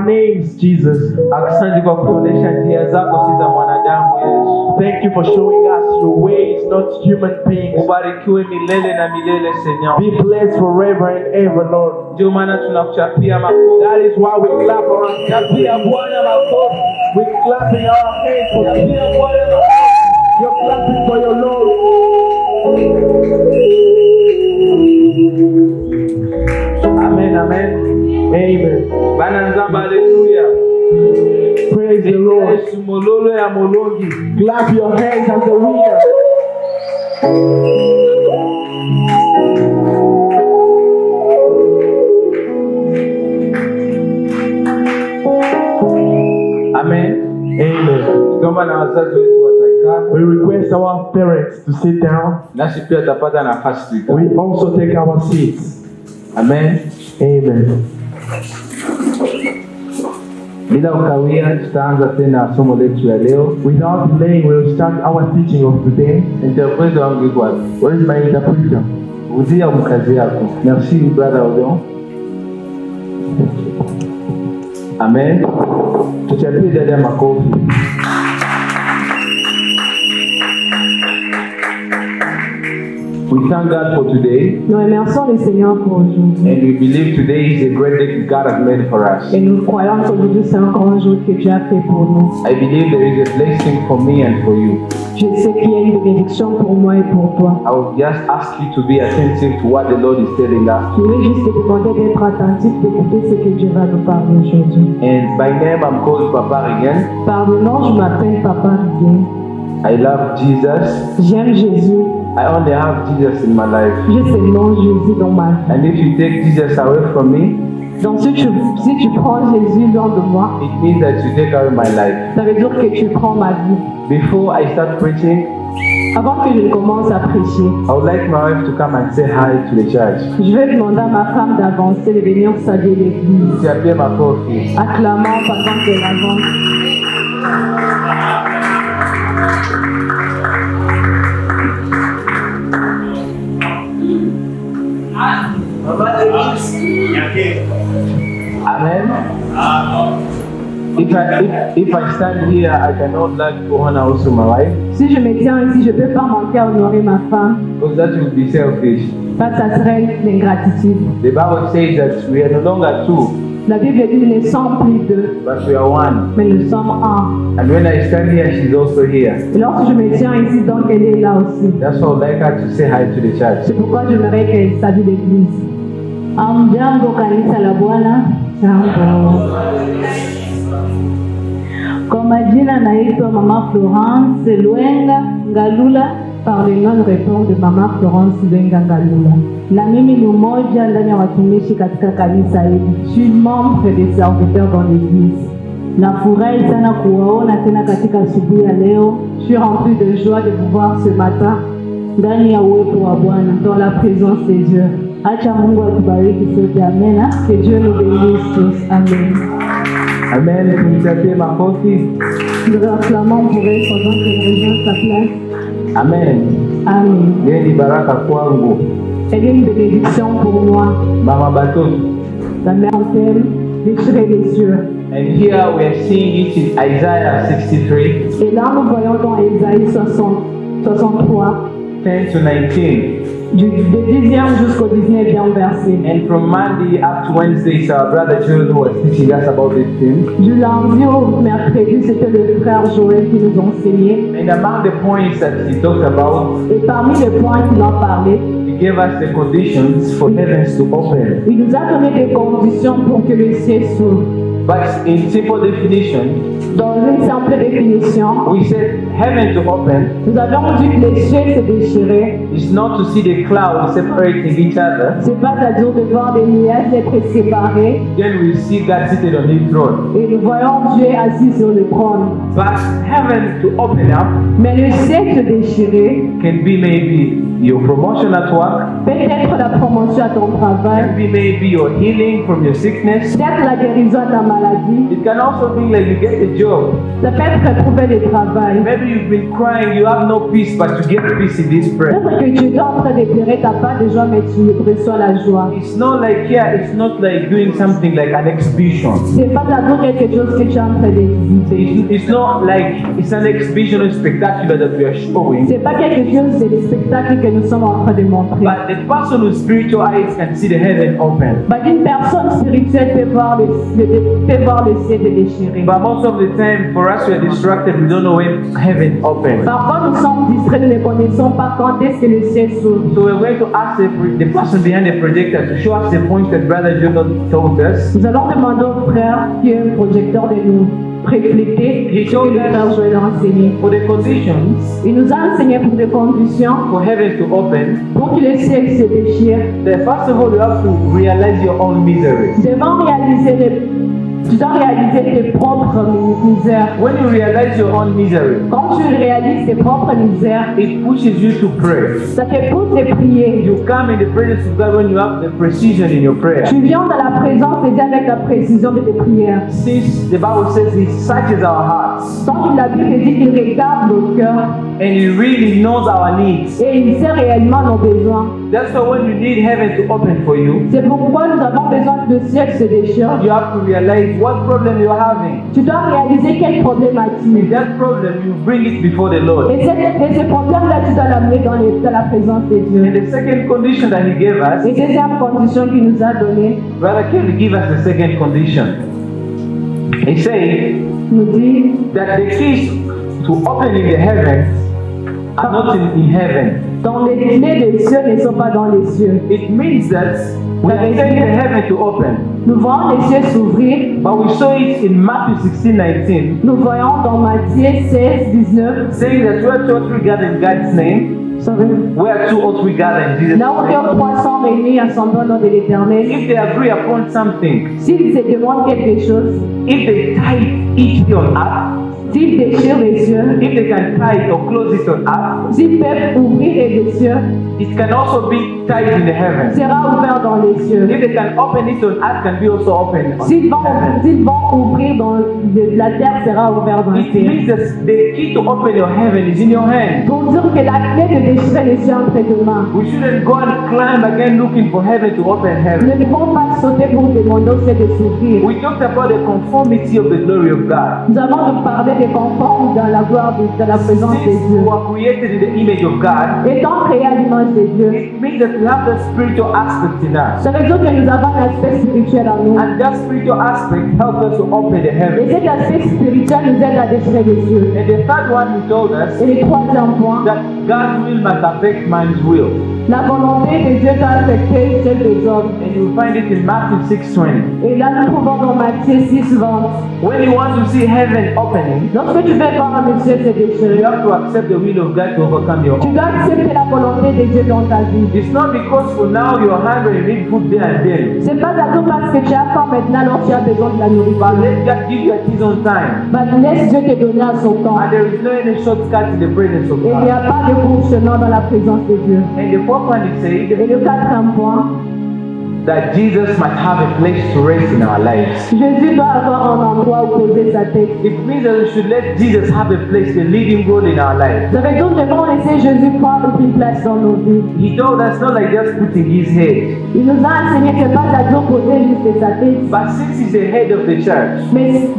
names, Jesus. Asante kwa kuonesha njia zako si za mwanadamu Yesu. Thank you for showing us your ways, not human beings. Ubarikiwe milele na milele Seigneur. Be blessed forever and ever, Lord. Ndio maana tunakuchapia makofi. That is why we clap our hands. Chapia Bwana makofi. We're clapping our hands for you. Chapia Bwana makofi. You're clapping for your Lord. Amen, amen. Amen. Bana nzamba, hallelujah. Praise the Lord. Yesu mololo ya molongi. Clap your hands as a winner. Amen. Amen. Tukiomba na wazazi wetu watakaa. We request our parents to sit down. Nasi pia tutapata nafasi tukaa. We also take our seats. Amen. Amen. Bila ukawia tutaanza tena somo letu ya leo. Without delaying, we'll start our teaching of today. Interpreter wangu yuko wapi? Where is my interpreter? Uzia mkazi yako. Merci brother Odon. Amen. Tuchapie dada makofi. We thank God for today. Nous remercions le Seigneur pour aujourd'hui. And we believe today is a great day God has made for us. Et nous croyons qu'aujourd'hui c'est un grand jour que Dieu a fait pour nous. I believe there is a blessing for me and for you. Je sais qu'il y a une bénédiction pour moi et pour toi. I will just ask you to be attentive to what the Lord is telling us. Je vais juste te demander d'être attentif, d'écouter ce que Dieu va nous parler aujourd'hui. And by name I'm called Papa again. Par le nom, je m'appelle Papa Riguet. I love Jesus. J'aime Jésus. I only have Jesus in my life. J'ai seulement Jésus dans ma vie. And if you take Jesus away from me, Donc si tu prends Jésus loin de moi, it means that you take away my life. ça veut dire que tu prends ma vie. Before I start preaching, Avant que je ne commence à prêcher, I would like my wife to come and say hi to the church. je vais demander à ma femme d'avancer, de venir saluer l'église. Tu as bien ma coffee. Acclamant pendant qu'elle avance. Amen. If I stand here, I cannot like to honor also my wife, Si je me tiens ici, je ne peux pas manquer à honorer ma femme. because that would be selfish. Ça serait l'ingratitude. The Bible says that we are no longer two, La Bible dit nous ne sommes plus deux, but we are one. mais nous sommes un. And when I stand here, she's also here. Et lorsque je me tiens ici, donc elle est là aussi. That's why I would like her to say hi to the church. C'est pourquoi j'aimerais qu'elle salue l'église. Jambo kanisa la Bwana. Jambo. Kwa majina naitwa Mama Florence Lwenga Ngalula, par le nom répond de Mama Florence Lwenga Ngalula. Na mimi ni mmoja ndani ya watumishi katika kanisa hili. Je suis membre des serviteurs dans l'église. Nafurahi sana kuwaona tena katika asubuhi ya leo. Je suis remplie de joie de vous voir ce matin ndani ya uwepo wa Bwana, dans la présence de Dieu. Acha Mungu atubariki sote, amen. Que Dieu nous bénisse tous, amen. Amen. Tumchapie makofi. Nous acclamons pour elle pendant qu'elle rejoint sa place. Amen. Amen. Yeye ni baraka kwangu. Elle est une bénédiction pour moi. Mama Batoto. La mère en t'aime, déchirer les cieux. And here we are seeing it in Isaiah 63, Et là, nous voyons dans Ésaïe 63, 10 to 19. du 10e jusqu'au 19e verset. And from Monday up to Wednesday, our brother Joel who was teaching us about this thing. Du lundi au mercredi, c'était le frère Joël qui nous enseignait. And among the points that he talked about, Et parmi les points qu'il en parlait, he gave us the conditions for heavens to open. il nous a donné des conditions pour que le ciel s'ouvre. But in simple definition, Dans une simple définition, we said heaven to open nous avons dit que les cieux se déchiraient. is not to see the clouds separating each other. C'est pas à dire de voir des nuages être séparés. Then we see God seated on his throne. Et nous voyons Dieu assis sur le trône. But heaven to open up Mais le ciel se déchirer can be maybe your promotion at work. peut-être la promotion à ton travail, Maybe your healing from your sickness. peut-être la guérison à ta maladie, It can also be like you get a job. ça peut être trouver du travail. Maybe you've been crying, you have no peace, but you get peace in this prayer. Peut-être que tu es en train de pleurer, tu n'as pas de joie, mais tu reçois la joie. It's not like here, it's not like doing something like an exhibition. C'est pas d'abord quelque chose que tu es en train de visiter. It's not like it's an exhibition or spectacular that we are showing. C'est pas quelque chose de spectacle que nous sommes en train de montrer. But the person with spiritual eyes can see the heaven open. Bah, une personne spirituelle peut voir le ciel se déchirer. But most of the time, for us, we are distracted. We don't know when heaven opens. Parfois, nous sommes distraits, nous ne connaissons pas quand est-ce que le ciel s'ouvre. So we're going to ask the person behind the projector to show us the point that Brother Jonathan told us. Nous allons demander au frère qui est un projecteur de nous refléter He ce que told le frère us Joël a enseigné. for the conditions Il nous a enseigné pour des conditions for heaven to open. pour que le ciel se déchire. That first of all, you have to realize your own misery. Tu dois réaliser tes propres misères. When you realize your own misery, Quand tu réalises tes propres misères, it pushes you to pray. ça te pousse de prier. You come in the presence of God when you have the precision in your prayer. Tu viens dans la présence de Dieu avec la précision de tes prières. Since the Bible says He searches our hearts Tant que la Bible dit qu'il regarde nos cœurs and He really knows our needs. et il sait réellement nos besoins. That's why when you need heaven to open for you, C'est pourquoi nous avons besoin que le ciel se déchire. you have to realize what problem you're having. Tu dois réaliser quel problème In as-tu. that problem, you bring it before the Lord. Et ce problème-là, tu dois l'amener dans la présence de Dieu. And the second condition that He gave us, Et deuxième condition qu'il nous a donnée, Brother Kelly give us the second condition. He said nous dit that the keys to opening the heavens are not in heaven. dans les clés des cieux ne sont pas dans les cieux. It means that we are saying the heaven to open. Nous voyons les cieux s'ouvrir. But we saw it in Matthew 16:19, Nous voyons dans Matthieu 16, 19. saying that where two or three gather in God's name, where two or three gather in Jesus' Là où name, 300 réunis ensemble au nom de l'Éternel, if they agree upon something, s'ils se demandent quelque chose, if they tie it each day on earth, s'ils déchirent les cieux, if they can tie it or close it on earth, s'ils peuvent ouvrir les cieux, it can also be tied in the heavens. sera ouvert dans les cieux. If they can open it on earth, can be also open on S'ils heaven. vont ouvrir dans la terre, sera ouvert dans la It terre. means that the key to open your heaven is in your hand. Pour dire que la clé de déchirer les cieux entre tes mains. We shouldn't go and climb again looking for heaven to open Nous heaven. ne devons pas sauter pour demander au ciel de s'ouvrir. We talked about the conformity of the glory of God. Nous avons parlé des conformes dans la gloire de la présence de Since Dieu. we were created in the image of God, Étant créés à l'image de Dieu, it means that we have the spiritual aspect in us. ça veut dire que nous avons un aspect spirituel en nous. And that spiritual aspect helps us to open the Et heaven. cet aspect spirituel nous aide à déchirer les cieux. And the third one, he told us Et le troisième point, that God's will must affect man's will. la volonté de Dieu doit affecter celle des hommes. And you'll find it in Matthew 6:20. Et là, nous trouvons dans Matthieu 6, 20. When you want to see heaven opening, Lorsque tu veux voir le ciel se you déchirer, have to accept the will of God to overcome your tu own. dois accepter la volonté de Dieu dans ta vie. It's not because for now you're hungry, you need food there and then. C'est pas d'abord parce que tu as faim maintenant alors tu as besoin de la But nourriture. let God give you at His own time. Bah, laisse Dieu te donner à son temps. And there is no any shortcut in the presence of Et il n'y God. a pas de court chemin dans la présence de Dieu. And the fourth one is Et said le quatrième point, that Jesus must have a place to rest in our lives. Jésus doit avoir un endroit où poser sa tête. It means that we should let Jesus have a place, a leading role in our lives. Ça veut dire que nous devons laisser Jésus prendre une place dans nos vies. He told us not like just putting His head, Il nous a enseigné que pas à Dieu poser juste sa tête, but since He's the head of the church, mais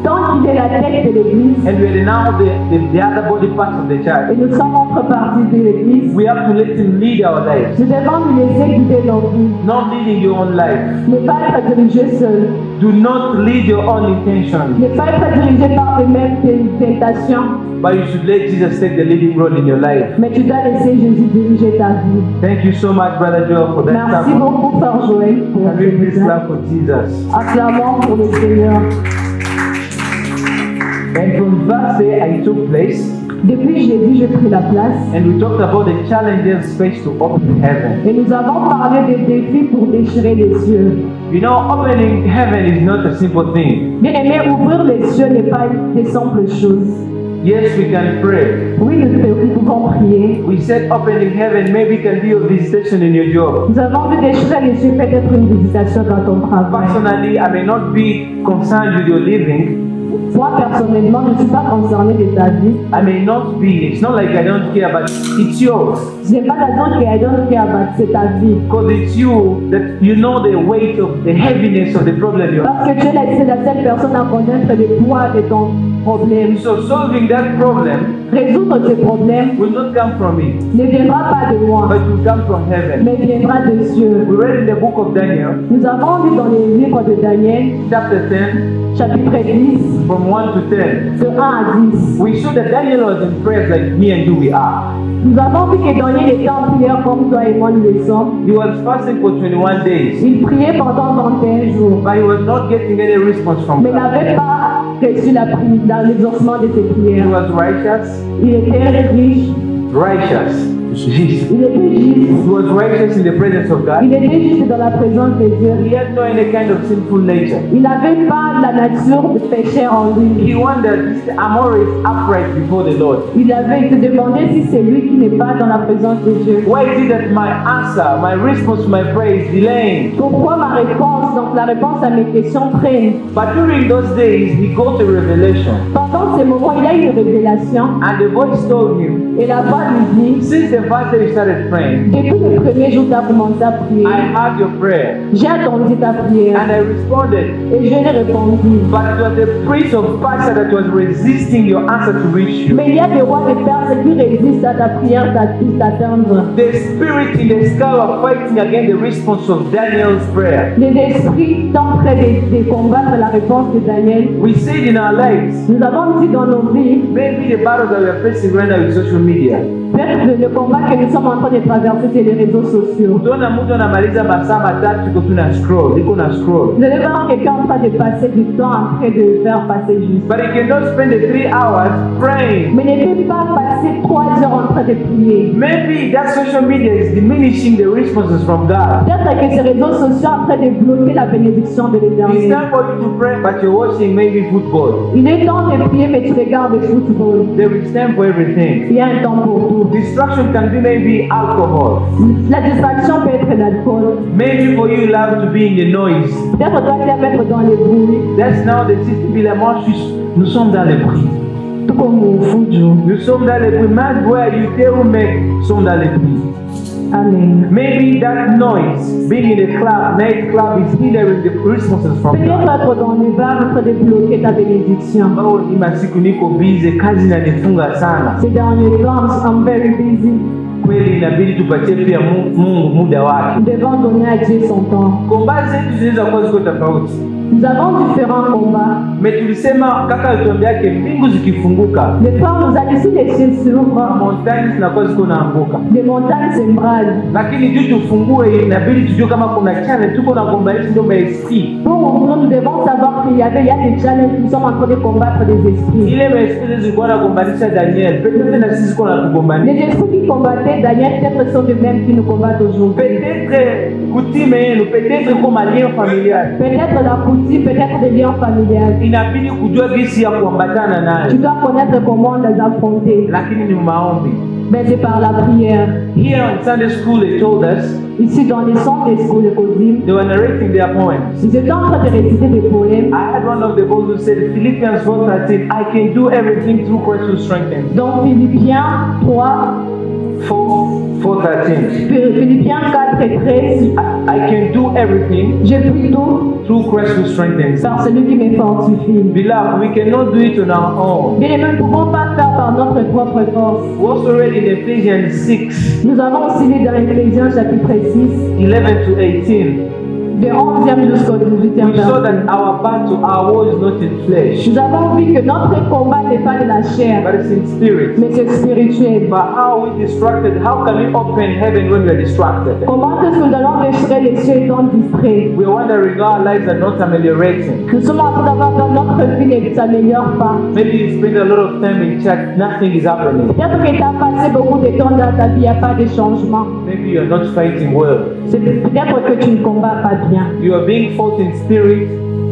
tant qu'il est la tête de l'Église, and we are now the other body parts of the et church, nous sommes entre parties de l'Église, we have to let Him lead our lives, nous devons nous laisser guider nos vies. not leading your own life. Ne pas être dirigé seul, Do not lead your own intentions, ne pas être dirigé par les mêmes tentations, but you should let Jesus take the leading role in your life. mais tu dois laisser Jésus diriger ta vie. Thank you so much, Brother Joel, for that Merci sermon. beaucoup, Frère Joël, pour Can we please ce clap for Jesus? acclamons pour le Seigneur. And from that day, I took place, Depuis Jésus, j'ai pris la place. and we talked about the challenges faced to open heaven. Et nous avons parlé des défis pour déchirer les cieux. You know, opening heaven is not a simple thing. Bien aimé, ouvrir les cieux n'est pas des simples choses. Yes, we can pray. Oui, nous pouvons prier. We said opening heaven maybe can be a visitation in your job. Nous avons vu des choses à les yeux, peut-être une visitation dans ton travail. Personally, I may not be concerned with your living. Moi, personnellement, je ne suis pas concernée de ta vie. I may not be. It's not like I don't care, but it's yours. Je n'ai pas raison que I don't care about c'est ta vie. Because it's you that you know the weight of the heaviness of the problem you have. Parce que tu es la seule personne à connaître le poids de ton problème. So solving that problem Résoudre ce problème will not come from me, ne viendra pas de moi, but will come from heaven. mais viendra de Dieu. We read in the book of Daniel, Nous avons lu dans les livres de Daniel, chapter 10, chapitre 10, from 1 to 10. de 1 à 10. We saw that Daniel was in prayer like me and you we are. Nous avons vu que Daniel était en prière comme toi et moi nous le sommes. He was fasting for 21 days, Il priait pendant 21 jours, but he was not getting any response from mais God. n'avait pas reçu la prière, dans l'exaucement de ses He prières. was righteous, Il était riche, just. il était juste, He was righteous in the presence of God. il était juste dans la présence de Dieu. He had no any kind of sinful nature. Il n'avait pas la nature de pécheur en lui. He wondered, I'm always upright before the Lord. Il avait se demandé si c'est lui qui n'est pas dans la présence de Dieu. Why is it that my answer, my response to my prayer is delaying? Pourquoi ma réponse, donc la réponse à mes questions traîne? But during those days, he got a revelation. Pendant ces moments, il a eu une révélation And the voice told him, et la voix lui dit, since the first day you started praying, depuis le premier jour, tu as commencé à prier. I heard your prayer. J'ai attendu ta prière And I responded. et je l'ai répondu. But it was the prince of Persia that was resisting your answer to reach you. Mais il y a des rois de Perse qui résistent à ta prière, puisse t'atteindre. The spirit in the sky were fighting against the response of Daniel's prayer. Les esprits sont en train de combattre la réponse de Daniel. We see it in our lives. Nous avons dit dans nos vies, Maybe the battles that we are facing right now with social media. peut-être le combat que nous sommes en train de traverser, c'est les réseaux sociaux. Utaona mtu anamaliza masaa matatu iko tuna scroll, iko na scroll. Vous allez voir quelqu'un en train de passer du temps en train de faire passer juste. But he cannot spend the 3 hours praying. Mais ne peut pas passer 3 heures en train de prier. Maybe that social media is diminishing the responses from God. Peut-être que ces réseaux sociaux sont en train de bloquer la bénédiction de It's l'Éternel. time for you to pray, but you're watching maybe football. Il est temps de prier, mais tu regardes le football. There is time for everything. Il y a un temps pour tout. Distraction can be maybe alcohol. La distraction peut être l'alcool. Maybe for you, you love to be in the noise. Peut-être toi tu aimes être dans les bruits, That's now the system. Nous sommes dans le bruit. tout comme au foot. Nous sommes dans le bruit. Man, where you tell me, sommes dans le bruit. Amen. Maybe that noise, being in a club, nightclub, is hindering the responses from Peut-être God. être dans les bars en train de bloquer ta bénédiction. Oh, ni masiku niko busy, kazi inanifunga sana. Ces derniers temps, I'm very busy. Kweli inabidi tupatie pia Mungu muda wake. Nous devons donner à Dieu son temps. Komba zetu zinaweza kuwa ziko tofauti. Nous avons différents combats. Me tulisema kaka alituambiake mbingu zikifunguka, Des fois, nous allons ici les cieux s'ouvrent, montani zinakuwa ziko naanguka. des montagnes s'embrasent. Lakini juu tufungue, inabidi tujue kama kuna challenge tuko na combat ndio maesprit. Pour ouvrir, nous devons savoir qu'il y a des challenges qui sont en train de combattre les esprits. Ile maesprit zilikuwa nakombanisha Daniel, peut-être na sisi tuko natukombanisha. Les esprits qui combattaient Daniel, peut-être sont les mêmes qui nous combattent aujourd'hui. Peut-être kutime yenu, peut-être comme lien familial. Peut-être la coutume, peut-être des liens familiales. Inabidi kujua jinsi ya kuambatana Tu nayo. dois connaître comment les affronter. Lakini ni maombi. Mais c'est par la prière. Here in Sunday school they told us, Ici, dans les centres des schools de Cosim, they were narrating their poems. ils étaient en train de réciter des poèmes. I had one of the boys who said, Philippians 4:13, I can do everything through Christ who strengthens. Dans Philippiens 3, 4:13. Philippiens 4 et 13, I can do everything je prie tout through Christ who strengthens. par celui qui me fortifie. Beloved, we cannot do it on our own. Bien, nous ne pouvons pas faire par notre propre force. We also read in Ephesians 6, Nous avons aussi lu dans Éphésiens chapitre 6, 11 to 18. de 11e jusqu'au 18e We saw verset. that our battle, our war is not in flesh, Nous avons vu que notre combat n'est pas de la chair, but it's in spirit. mais c'est spirituel. But how are we distracted? How can we open heaven when we are distracted? Comment est-ce que nous allons restaurer les cieux étant distraits? We are wondering our lives are not ameliorating. Nous sommes en train d'avoir dans notre vie ne s'améliore pas. Maybe you spend a lot of time in church, nothing is happening. Peut-être que tu as passé beaucoup de temps dans ta vie, il n'y a pas de changement. Maybe you are not fighting well. C'est peut-être que tu ne combats pas bien. You are being fought in spirit,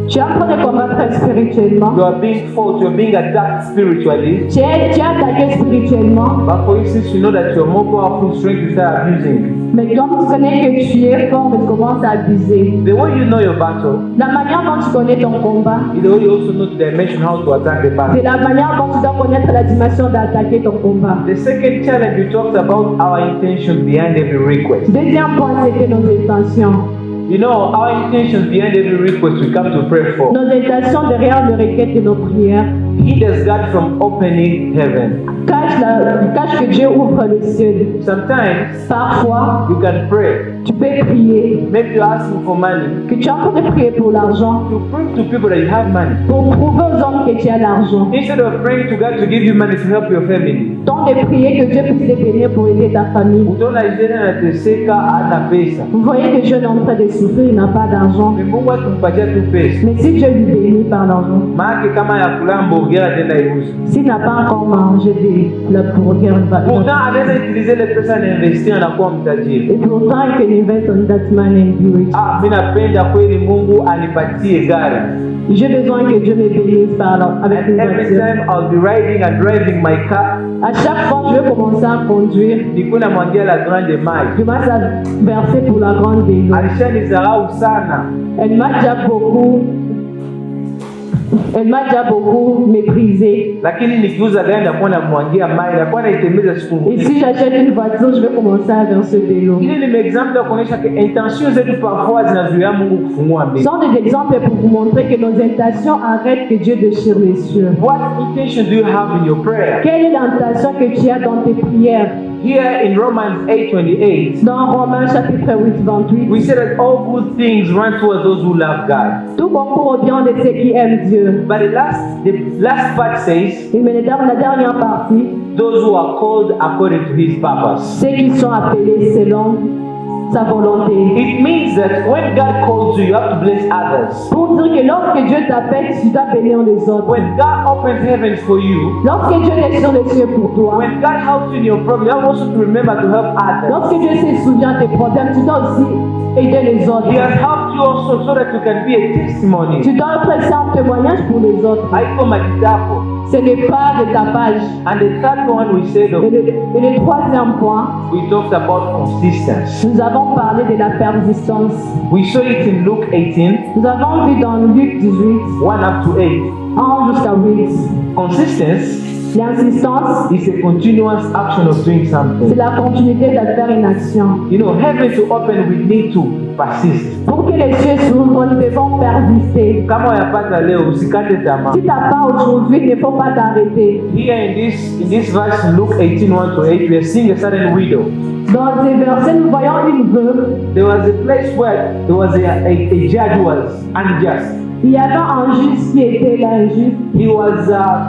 Tu es en train de combattre spirituellement. You are being fought, you are being attacked spiritually. Tu es attaqué spirituellement. But for instance, you know that you are more powerful strength to start abusing. Mais quand tu connais que tu es fort, mais tu commences à abuser. The way you know your battle La manière dont tu connais ton combat, is the way you also know the dimension how to attack the c'est battle. la manière dont tu dois connaître la dimension d'attaquer ton combat. The second challenge, we talked about our intention behind every request. Deuxième point, c'était nos intentions. You know, our intentions behind every request we come to pray for Nos intentions derrière le requête de nos prières hinders God from opening heaven. cache que Dieu ouvre le ciel. Sometimes Parfois, you can pray. tu peux prier, Maybe you're asking for money que tu es en train de prier pour l'argent, to prove to people that you have money. pour prouver aux hommes que tu as l'argent. Instead of praying to God to give you money to help your family, Tant de prier que Dieu puisse te bénir pour aider ta famille. utaona Israeli anateseka hana pesa. Vous voyez que Dieu est en train de souffrir, il n'a pas d'argent. Ni Mungu akimpatia tu pesa. Mais si Dieu lui bénit par l'argent, Maana kama ya kula hamburger atenda iuza. s'il n'a pas encore mangé la burger, Pourtant anaweza utiliser ile pesa na investir na kuwa mtajiri. et pourtant il can invest on that money and be rich. Ah, mimi napenda kweli Mungu anipatie gari. J'ai besoin que Dieu me bénisse avec And une every voiture. time I'll be riding and driving my car, À chaque fois, je vais commencer à conduire. niko namwangia la grande maille. Je vais verser pour la grande vélo. Alishanizarau sana. Elle m'a déjà beaucoup méprisé. Lakini nikiuza gari nakuwa namwangia maille, nakuwa naitembeza siku Et nzima. si j'achète une voiture, je vais commencer à verser vélo. Hili ni example ya kuonyesha que intention zetu parfois zinazuia Mungu kufungua Ce mbingu. sont des exemples pour vous montrer que nos intentions arrêtent que Dieu déchire les cieux. What intention do you have in your prayer? Quelle est l'intention que tu as dans tes prières? Here in Romans 8:28, Dans Romains chapitre 8, 28, we say that all good things run towards those who love God. tout concourt au bien de ceux qui aiment Dieu. But the last part says, Et mais la dernière partie, those who are called according to His purpose. ceux qui sont appelés selon sa volonté. It means that when God calls you, you have to bless others. Pour dire que lorsque Dieu t'appelle, tu dois bénir les autres. When God opens heavens for you, Lorsque Dieu est sur les cieux pour toi, when God helps you in your problem, you have also to remember to help others. lorsque Dieu se souvient de tes problèmes, tu dois aussi aider les autres. He has helped you also so that you can be a testimony. Tu dois presser un témoignage pour les autres. Haiko majitapo. Ce n'est pas de tapage. And the third one we said, Et le troisième point, we talked about consistency. nous avons parlé de la persistance. We saw it in Luke 18, Nous avons vu dans Luc 18, 1 up to 8. 1 jusqu'à 8, Consistency l'insistance, is a continuous action of doing c'est something. la continuité de faire une action. You know, heaven to open, we need to persist. Pour que les cieux s'ouvrent, nous devons persister. Kama unapata leo, usikate tamaa. Si tu n'as pas aujourd'hui, il ne faut pas t'arrêter. Here in this verse, in Luke 18, 1 to 8, we are seeing a certain widow. Dans ces versets, nous voyons une veuve. There was a place where there was a judge who was unjust. Il y avait un juge qui était là, injuste. He was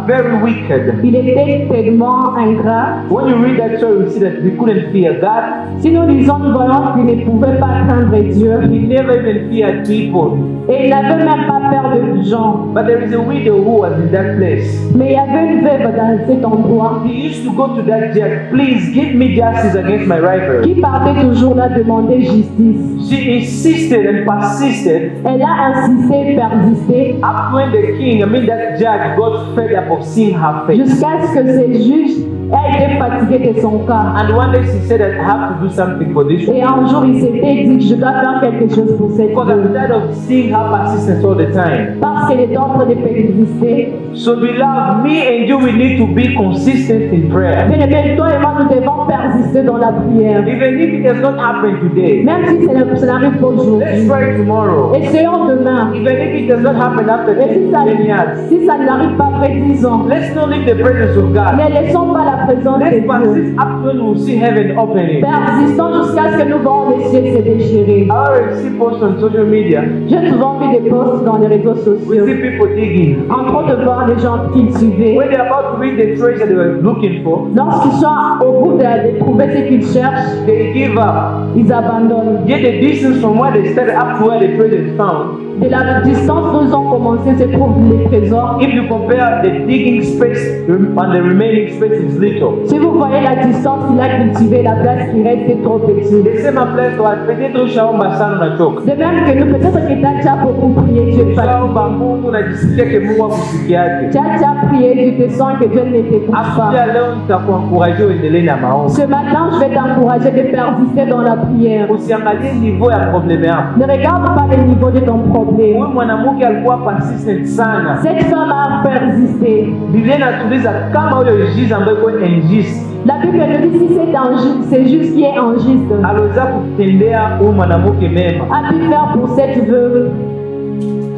very wicked. Il était tellement ingrat. When you read that story, you see that he couldn't fear God. Si nous lisons, nous voyons qu'il ne pouvait pas craindre Dieu. He never even feared people. Et il n'avait même pas peur de gens. But there is a widow who was in that place. Mais il y avait une veuve dans cet endroit He used to go to that judge, please give me justice against my rival. qui partait toujours là demander justice. She insisted and persisted Elle a insisté, persisté, up when the king, that judge, got fed up of seeing her face. jusqu'à ce que ces juges aient été fatigués de son cas. And one day she said that I have to do something for this Et un jour, il s'était dit, je dois faire quelque chose pour cette because I'm veuve. tired of seeing her persistence all the time. Parce qu'elle est en train de persister. So beloved, me and you, we need to be consistent in prayer. Bien aimé, toi et moi, nous devons persister dans la prière. Even if it does not happen today, Même si ça n'arrive pas let's aujourd'hui. pray tomorrow. Essayons demain. Even if it does not happen after Et 10 years, si ça n'arrive pas après 10 ans, let's not leave the presence of God. ne laissons pas la présence de Let's Dieu. persist up when we see heaven opening. Persistons jusqu'à ce que nous voyons les cieux se déchirer. I already see posts on social media. J'ai souvent vu des posts dans les réseaux We sociaux. see people digging. En train de voir les gens cultiver. When they're about to read the treasure they were looking for, Lorsqu'ils sont au bout de trouver ce qu'ils cherchent, they give up. ils abandonnent. Yet the distance from where they started up to where the treasure is found De la distance où ils ont commencé se trouvent les trésors. If you compare the digging space and the remaining space is little. Si vous voyez la distance qu'il a cultivée, la place qui reste est trop petite. The same applies to us. Peut-être ushaomba sana unachoka. De même que nous, peut-être que tu as déjà beaucoup prié, tu es fatigué. Ushaomba Mungu unajisikia ke Mungu akusikiaje. Tu as déjà prié, tu te sens que Dieu ne t'écoute pas. Asubuhi leo nitakuencourage uendelee na maombi. Ce matin, je vais t'encourager de persister dans la prière. Usiangalie niveau ya probleme yako. Ne regarde pas le niveau de ton problème. Huyu mwanamke alikuwa persistent sana. Cette femme a persisté. Biblia inatuuliza kama huyo juge ambaye iko injuste La Bible nous dit si c'est injuste, c'est juste qui est injuste. aliweza kutendea huyu mwanamke mema. A pu faire pour cette veuve.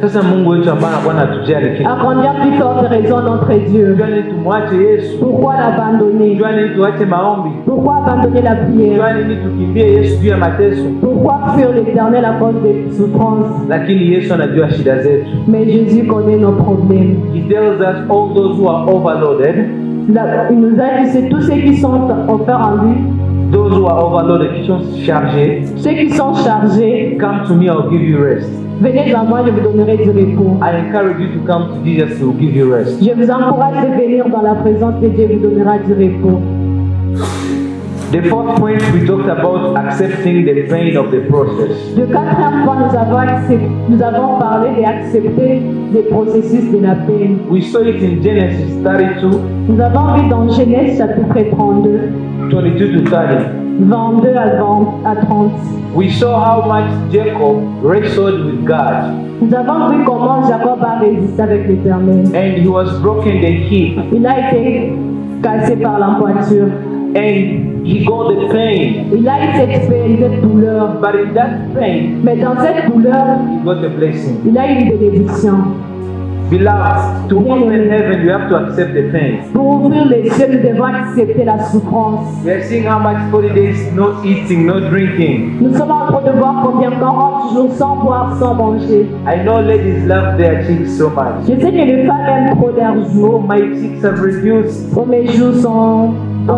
Sasa Mungu wetu ambaye anakuwa anatujali kile. À combien plus forte raison notre Dieu? Tuani tumwache Yesu. Pourquoi l'abandonner? Tuani tuache maombi. Pourquoi abandonner la prière? Tuani tukimbie Yesu juu ya mateso. Pourquoi fuir l'Éternel à cause des souffrances? Lakini Yesu anajua shida zetu. Mais Jésus connaît nos problèmes. He tells us all those who are overloaded. Il nous a dit c'est tous ceux qui sont offerts en lui, Those who are overloaded, qui sont chargés. ceux qui sont chargés. Come to me, I'll give you rest. Venez à moi, je vous donnerai du repos. I encourage you to come to Jesus, He will give you rest. Je vous encourage de venir dans la présence de Dieu, vous donnera du repos. The fourth point, we talked about accepting the pain of the process. Le quatrième point, nous avons parlé d'accepter le processus de la peine. We saw it in Genesis 32, Nous avons vu dans Genèse chapitre 32, 22 to 30. 22 à 30. We saw how much Jacob wrestled with God, Nous avons vu comment Jacob a résisté avec l'Éternel. and he was broken the hip, Il a été cassé par la poiture. and he got the pain. Il a eu cette peine, cette douleur. But in that pain, Mais dans cette douleur, he got the blessing. il a eu une bénédiction. Beloved, to open heaven, you have to accept the pain. Pour ouvrir les cieux, nous devons accepter la souffrance. We are seeing how much 40 days no eating, no drinking. Nous sommes en train de voir combien de temps on toujours sans boire, sans manger. I know ladies love their cheeks so much. Je sais que les femmes aiment trop leurs joues. Oh, my cheeks have reduced. Oh, mes joues sont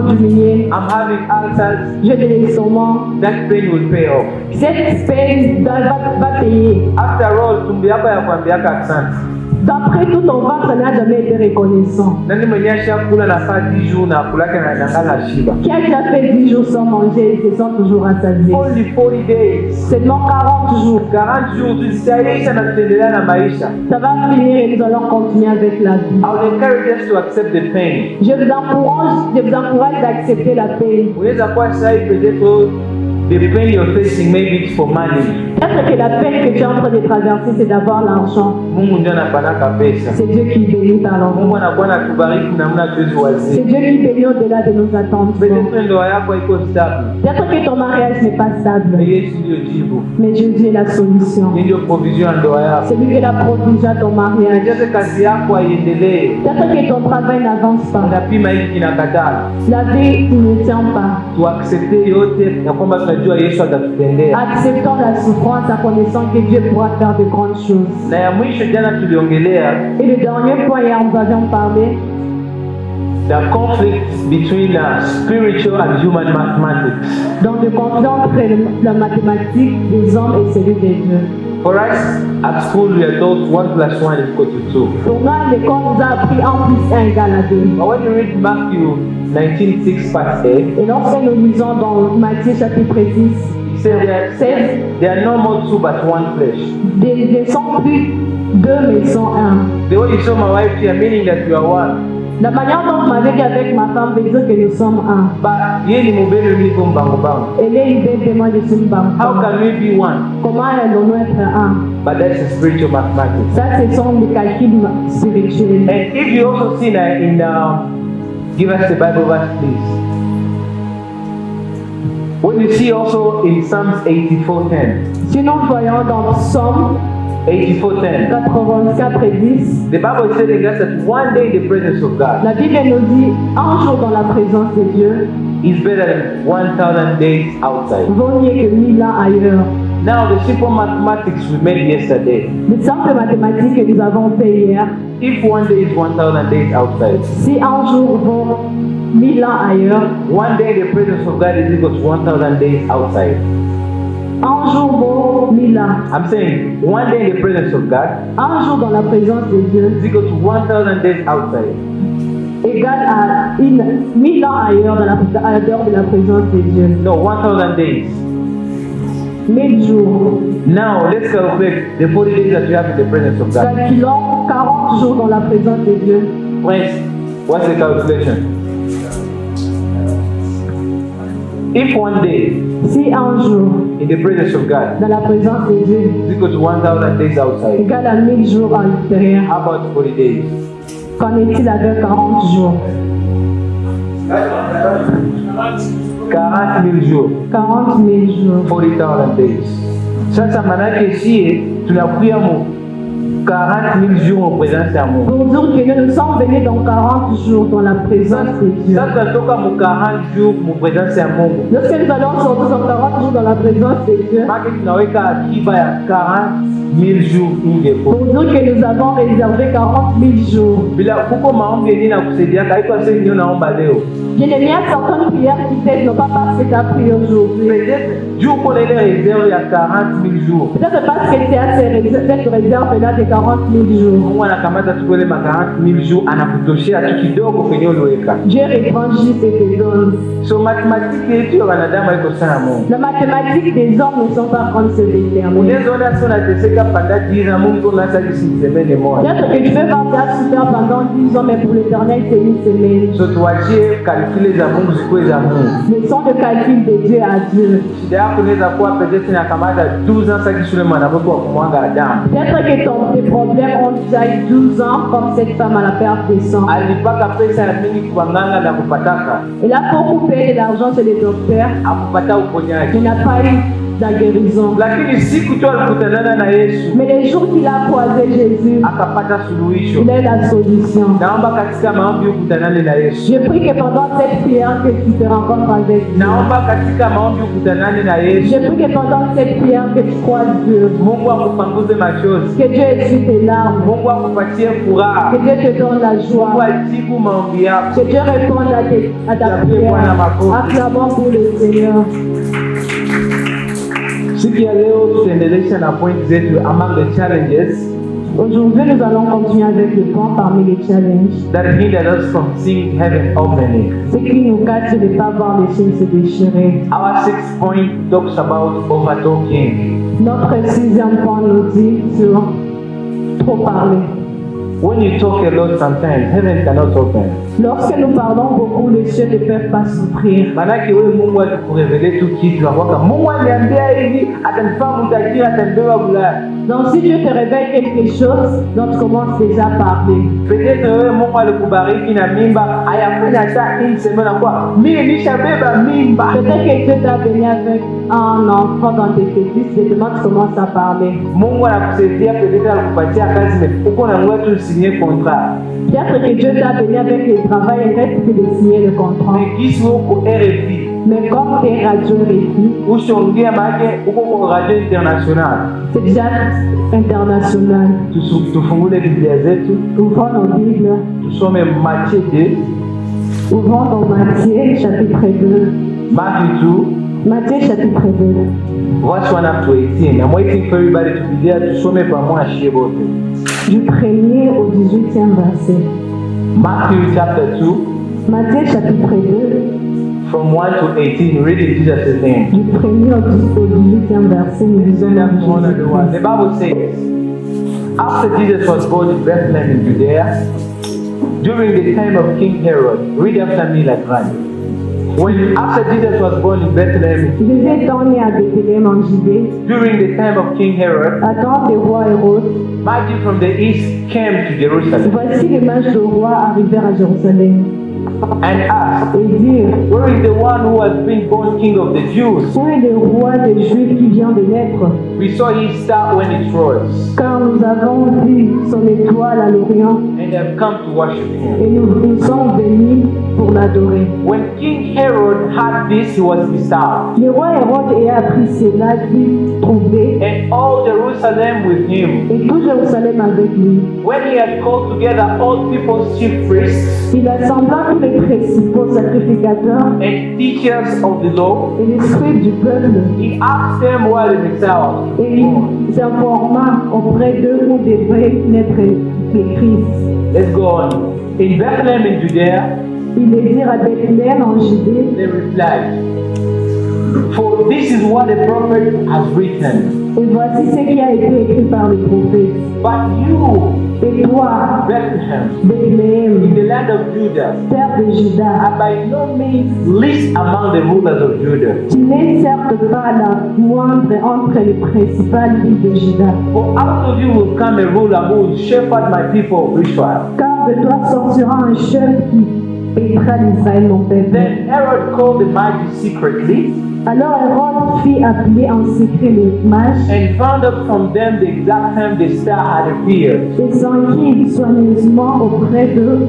diminuées. I'm having ulcers. Je de l'estomac. That pain will pay off. Cette peine va payer. After all, tumbi yako ya kuambiaka asante. D'après tout, ton ventre n'a jamais été reconnaissant. Nani mwenye ashakula na saa 10 jours na kulaka na nangala shiba. Qui a déjà fait 10 jours sans manger et se sent toujours rassasié? Only 40 days. Seulement 40 jours. 40 jours tusiaisha na tutaendelea na maisha. Ça va finir et nous allons continuer avec la vie. I would encourage us to accept the pain. Je vous encourage d'accepter la peine. Unaweza kuwa sasa hivi peut-être the pain you're facing, maybe it's for money. Peut-être que la peine que tu es en train de traverser, c'est d'avoir l'argent. Mungu ndio anapanaka pesa. C'est Dieu qui bénit par l'argent. Mungu anakuwa anatubariki namna tuwezi C'est wazia. Dieu qui bénit au-delà de nos attentes. Peut-être ndoa yako haiko stable. Peut-être que ton mariage n'est pas Na stable, Yesu ndio jibu. mais Jésus est la solution. Yeye ndio provision ya ndoa yako. C'est lui qui a provisé à ton mariage. Jaze kazi yako haiendelee. Peut-être que ton travail n'avance pas. Unapima hiki kinakataa. La vie ne tient pas. Tuaccepte yote na kwamba tunajua Yesu atatutendea. Acceptons la souffrance en connaissant que Dieu pourra faire de grandes choses. Na ya mwisho jana tuliongelea Et le dernier point, hier nous avions parlé the conflict between spiritual and human mathematics. donc le conflit entre la mathématique des hommes et celui des dieux. For us at school we are told 1 plus 1 is equal to 2. Pour moi, l'école nous a appris 1 plus 1 égale à 2. But when you read Matthew 19:6 verse 8, Et lorsque nous lisons dans Matthieu chapitre 6, it says there are no more 2 but 1 flesh. ne sont plus 2 mais sont 1. The way you saw my wife here, meaning that you are one. La manière dont vous m'avez dit avec ma femme veut dire que nous sommes 1. But yeye ni mubele mliko mbango bango. Elle est une bébé, moi je suis une femme. How can we be one? Comment allons-nous être 1? But that's a spiritual mathematics. Ça, ce sont des calculs spirituels. And if you also see that give us the Bible verse, please. When you see also in Psalms 84:10, Sinon, voyons dans Psaume 84:10, 84 et 10, the Bible is telling us that one day in the presence of God la Bible nous dit un jour dans la présence de Dieu is better than 1,000 days outside. vaut mieux que 1000 ans ailleurs. Now the simple mathematics we made yesterday. Les simples mathématiques que nous avons fait hier, If one day is 1,000 days outside, si un jour vaut 1000 ans ailleurs, one day in the presence of God is equal to 1,000 days outside. Un jour vaut 1000 ans. I'm saying one day in the presence of God Un jour dans la présence de Dieu is equal to 1,000 days outside. égale à 1000 ans ailleurs à dehors de la présence de Dieu. No, 1,000 days. 1000 jours. Now let's calculate the 40 days that you have in the presence of God. Calculons 40 jours dans la présence de Dieu. Friends, what's the calculation? If one day Si un jour in the presence of God dans la présence de Dieu is equal to 1,000 days outside, égale à 1000 jours à l'extérieur, how about 40 days? qu'en est-il avec 40 jours? 40 000 jours. 40 000 jours. 40,000 days. Sasa manake sie tunakuya mu 40 000 jours en présence ya Mungu. Pour dire que nous sommes venus dans 40 jours dans la présence de Dieu. Sasa toka mu 40 jours mu présence ya Mungu. Lorsque nous allons sortir dans 40 jours dans la présence de Dieu, Maki tunaweka akiba ya 40 000 jours inge po. pour dire que nous avons réservé 40 000 jours. Bila kuko maombi yenye na kusaidia haiko sasa ndio naomba leo. Bien aimé, il y a certaines prières qui t'aident, non pas parce que tu as prié aujourd'hui. Peut-être Dieu connaît les réserves il y a 40 000 jours. Peut-être parce que tu as cette réserve-là de 40 000 jours. Mungu anakamata tu kule ma 40 000 jours anakutoshea tu kidogo kwenye uliweka. Dieu reprend juste et te donne. So mathématique yetu ya wanadamu haiko sana Mungu. La mathématique des hommes ne sont pas comme celle de l'éternel. Unaweza ona sio unateseka panda 10 na Mungu unataka kusimemene moja. Peut-être que tu peux penser à souffrir pendant 10 ans, mais pour l'éternel, c'est une semaine. So tuachie calcule za Mungu zikuwe za Mungu. Laissons le calcul de Dieu à Dieu. Shida yako inaweza kuwa peut-être inakamata 12 ans sasa shule mwanamke wa kumwanga damu. Peut-être que tes problèmes ont déjà 12 ans, comme cette femme à la perte de sang. Alipaka pesa ya mingi kwa nganga na kupataka. Elle a beaucoup payé de l'argent chez les docteurs, Akupata uponyaji. mais n'a pas eu la guérison. Lakini siku tu alikutanana na Yesu Mais les jours qu'il a croisé Jésus, akapata suluhisho. il a eu la solution. Naomba katika maombi ukutanane na Yesu. Je prie que pendant cette prière que tu te rencontres avec Dieu. Naomba katika maombi ukutanane na Yesu. Je prie que pendant cette prière que tu croises Dieu. Mungu akupanguze machozi. Que Dieu essuie tes larmes. Mungu akupatie furaha. Que Dieu te donne la Mungu joie. ajibu maombi yako. Que Dieu réponde à ta prière. Acclamons pour le Seigneur. Siku ya leo tutaendelea na point zetu among the challenges Aujourd'hui, nous allons continuer avec le point parmi les challenges. that hinder us from seeing heaven opening. Ce qui nous cache de ne pas voir les cieux se déchirer. Our 6th point talks about overtalking. Notre 6e point nous dit sur trop parler. When you talk a lot sometimes, heaven cannot open. Lorsque nous parlons beaucoup, les cieux ne peuvent pas s'ouvrir. Manake wewe Mungu alikureveler tu kitu kwamba Mungu aliambia hivi atanifanya mtajiri atanibeba Ulaya. Donc si Dieu te révèle quelque chose, donc tu commences déjà à parler. Peut-être wewe Mungu alikubariki na mimba, hayafanya hata une semaine kwa mimi nishabeba mimba. Peut-être que Dieu t'a béni avec un enfant dans tes fœtus, et maintenant tu commences à parler. Mungu anakusaidia peut-être alikupatia kazi mais uko na ngoja tu signer contrat. Peut-être que Dieu t'a béni avec le travail, il reste que de signer le contrat. Mais kisi uko RFI Mais comme tu es radio récit, ushongea maana uko kwa radio international. c'est déjà international. Tufungule Biblia zetu, Ouvrons nos Bibles. tusome Matthieu 2, Ouvrons dans Matthieu chapitre 2. Matthew 2, Matthieu chapitre 2. verse 1 up to 18. I'm waiting for everybody to be there. Tusome pamoja shie bote. Du 1er au 18e verset. Matthew chapter 2, Matthieu chapitre 2, from 1 to 18. Read in Jesus' name. du 1er au 18e verset, nous lisons Send dans up to one of the one. The Bible says, after Jesus was born in Bethlehem in Judea, during the time of King Herod, read after me like that. When after Jesus was born in Bethlehem, Jésus étant né à Bethléem en Judée, during the time of King Herod, attend le roi Hérode. Magi from the east came to Jerusalem Voici les mages du roi arrivèrent à Jérusalem and asked, et dirent, where is the one who has been born King of the Jews? où est le roi des Juifs qui vient de naître? We saw his star when it rose, car nous avons vu son étoile à l'Orient and have come to worship him. et nous sommes venus pour l'adorer. When King Herod had this, he was disturbed, Le roi Hérode ayant appris cela fut troublé and all Jerusalem with him. et tout Jérusalem avec lui. When he had called together all people's chief priests Il assembla tous les principaux sacrificateurs and teachers of the law, et les scribes du peuple he asked them what in himself. et il s'informa auprès d'eux où devrait naître le Christ. Let's go on. In Bethlehem in Judea, Ils les dirent à Bethléem en Judée, they replied, for this is what the prophet has written. et voici ce qui a été écrit par le prophète. But you, Et toi, Bethlehem, Bethléem, in the land of Judah, terre de Juda, are by no means least among the rulers of Judah. tu n'es certes pas la moindre entre les principales villes de Juda, For out of you will come a ruler who will shepherd my people of Israel. car de toi sortira un chef qui aidera l'Israël, mon peuple. Then Herod called the Magi secretly Alors Hérode fit appeler en secret les mages and found out from them the exact time the star had appeared. et s'enquit soigneusement auprès d'eux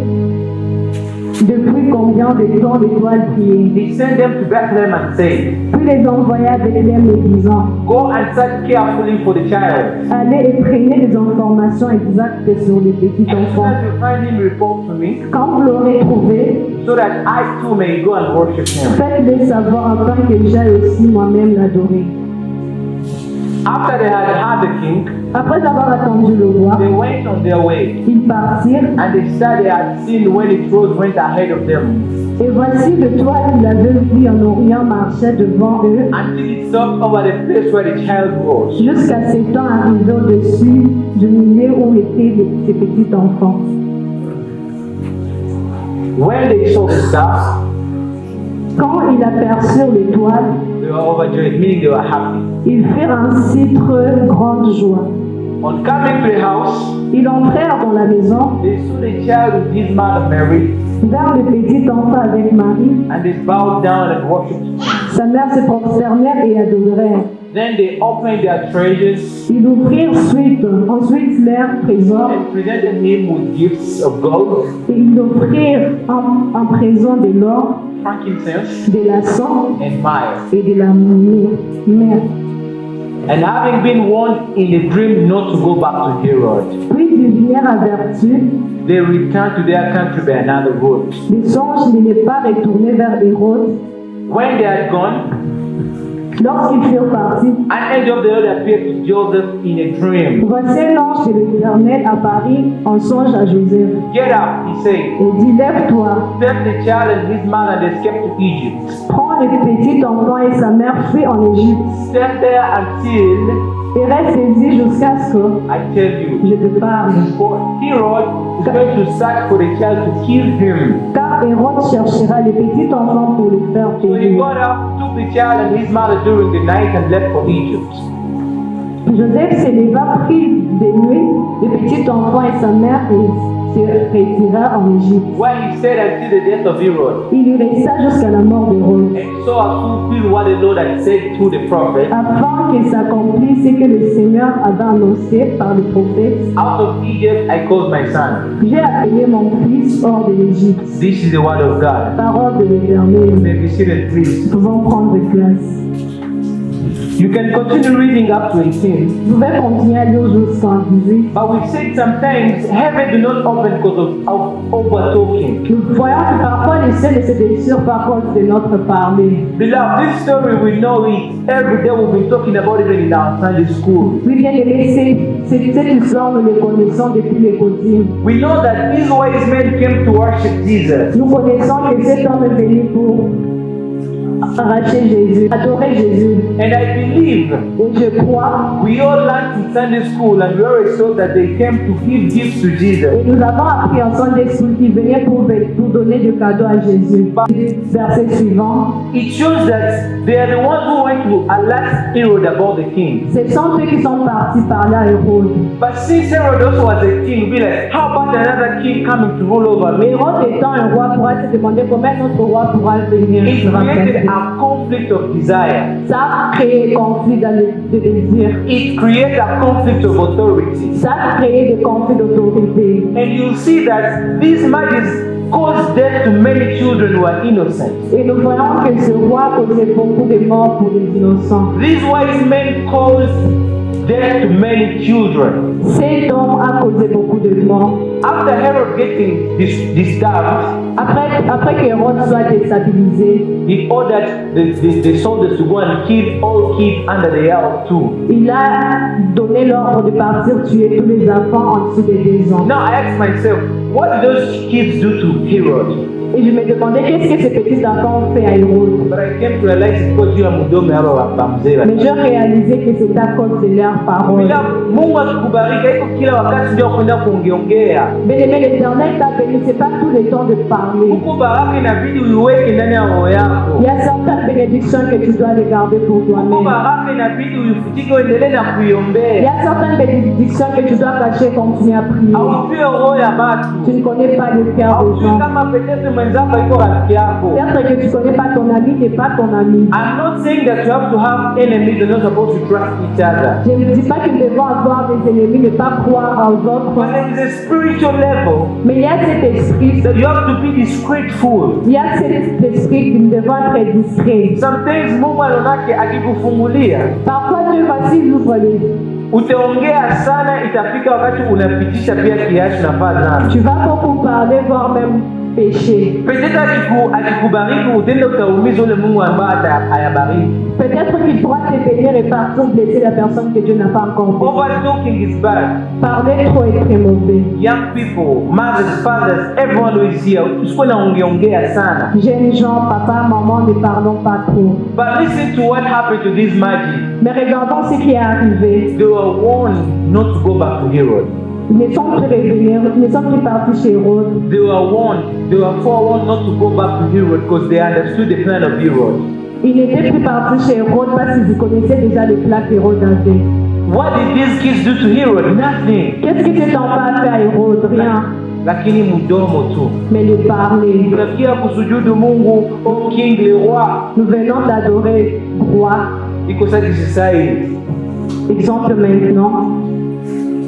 depuis combien de temps l'étoile brillait. He sent them to Bethlehem and said, Puis les envoya à Bethléem les disant, go and search carefully for the child. allez et prenez des informations exactes sur les petits As soon enfants. as you find him, report to me, Quand vous l'aurez trouvé, so that I too may go and worship him. faites-le savoir afin que j'aille aussi moi-même l'adorer. After they had had the king, Après avoir attendu le roi, they went on their way, ils partirent, and the star they had seen when it rose went ahead of them, et voici l'étoile qu'ils avaient vue en Orient marchait devant eux, until it stopped over the place where the child was. jusqu'à s'étant arrivé au-dessus du milieu où étaient ces petits enfants. When they saw the star, Quand ils aperçurent l'étoile, they were overjoyed, meaning they were happy. ils firent ainsi très grande joie. On coming to the house, Ils entrèrent dans la maison, they saw the child with his mother Mary, vers le petit enfant avec Marie. and they bowed down and worshipped him. Sa mère se prosternèrent et adorèrent. Then they opened their treasures Ils ouvrirent ensuite leurs trésors and presented him with gifts of gold, et ils offrirent en présent de l'or, frankincense, de l'encens and myrrh. et de la myrrhe. And having been warned in a dream not to go back to Herod, Puis ils vinrent avertis they returned to their country by another route. des songes de ne pas retourner vers Hérode. When they had gone, Lorsqu'ils furent partis, an angel of the Lord appeared to Joseph in a dream. voici un ange de l'Éternel apparut en songe à Joseph Get up, he said. et dit, lève-toi, Take the child and his mother and escape to Egypt. prends le petit enfant et sa mère, fuis en Égypte Stand there until et reste ici jusqu'à ce que I tell you. je te parle. For Herod is going to search for the child to kill him. Car Hérode cherchera le petit enfant pour le faire So he périr. got up, took the child and his mother during the night and left for Egypt. Joseph se leva, prit de nuit le petit enfant et sa mère et se retira en Égypte. Where he stayed until the death of Herod. Il y resta jusqu'à la mort d'Hérode, And so as fulfill what the Lord had said to the prophet, afin que s'accomplisse ce que le Seigneur avait annoncé par le prophète. out of Egypt I called my son. J'ai appelé mon fils hors de l'Égypte. This is the word of God. Parole de You l'Éternel. may be seated, please. Nous pouvons prendre place. You can continue reading up to 18. Vous pouvez continuer à lire jusqu'en 18. But we said sometimes heaven do not open because of over talking. Nous voyons que parfois les cieux ne se déchirent pas à cause de notre parler. Beloved, this story we know it every day. We've been talking about it in our Sunday school. Oui, bien aimé, cette histoire, nous le connaissons depuis les quotidiens. We know that these wise men came to worship Jesus. Nous connaissons que cet homme est venu pour arracher Jésus, adorer Jésus. And I believe Et je crois, we all learned in Sunday school and we always saw that they came to give gifts to Jesus. et nous avons appris en Sunday School qu'il venait pour donner des cadeaux à Jésus. Verset suivant. It shows that they are the ones who went to alert Herod about the king. Ce sont ceux qui sont partis parler à Hérode. But since Herod also was a king, be like, how about another king coming to rule over me? Hérode étant un roi pourra se demander comment notre roi pourra venir It se created remplacer. a a conflict of desire. Ça a créé conflit de désir. It creates a conflict of authority. Ça a créé des conflits d'autorité. And you'll see that these marriages cause death to many children who are innocent. Et nous voyons que ce roi causait beaucoup de morts pour les innocents. These wise men caused death to many children. Cet homme a causé beaucoup de morts. After Herod getting disturbed, Après que Hérode soit déstabilisé, he ordered the soldiers to go and kill all kids under the year of 2. il a donné l'ordre de partir tuer tous les enfants en dessous de 2 ans. Now I ask myself, what did those kids do to Herod? Et je me demandais qu'est-ce que ces petits enfants ont fait à Hérode. But I came to realize it's because you are mudome hapa bamzera. Mais j'ai réalisé que c'est à cause de leurs paroles. Bila Mungu akikubariki haiko kila wakati ndio kwenda kuongeongea. Bien-aimé, l'Éternel t'a béni, c'est pas tout le temps de parler. Huko baraka inabidi uiweke ndani ya roho yako. Il y a certaines bénédictions que tu dois les garder pour Huko toi-même. baraka inabidi uifutike uendelee na Il y kuiombea. a certaines bénédictions que tu dois cacher et continuer à prier. Haujui roho ya watu. Tu ne connais pas le cœur des Haujui gens. kama peut-être mwenzako iko rafiki yako. Peut-être que tu ne connais pas ton ami, n'est pas ton ami. I'm not saying that you have to have enemies. You're not supposed to trust each other. Je ne dis pas que nous devons avoir des ennemis, ne pas croire aux autres. But there is a spiritual level Mais il y a cet esprit, that you have to be discreetful. il y a cet esprit que nous devons être discrets. Some things Mungu anaonake akikufungulia Parfois Dieu va s'il ouvre les yeux. utaongea sana, itafika wakati unapitisha pia kiasi nafaa dhambi. Tu vas beaucoup parler, voire même pécher. Peut-être akikubariki utende utaumiza ule Mungu ambaye ayabariki. Peut-être qu'il pourra te bénir et partir blesser la personne que Dieu n'a pas encore bénie. Over talking is bad. Parler trop est très mauvais. Young people, mothers, fathers, everyone who is here, usikuwe naongeongea sana. Jeunes gens, papa, maman, ne parlons pas trop. But listen to what happened to this magi. Mais regardons ce qui est arrivé. They were warned not to go back to Herod. Ils ne sont plus revenus, ils ne sont plus partis chez Hérode. They were warned, they were forewarned not to go back to Herod because they understood the plan of Herod. Ils n'étaient plus partis chez Hérode parce qu'ils connaissaient déjà le plan qu'Hérode avait. What did these kids do to Herod? Nothing. Qu'est-ce que cet enfant a fait à Hérode? Rien. Lakini mdomo tu. Mais le parler. Tunafikia kusujudu Mungu, oh king, le roi. Nous venons d'adorer roi. Iko sasa society. Exemple maintenant.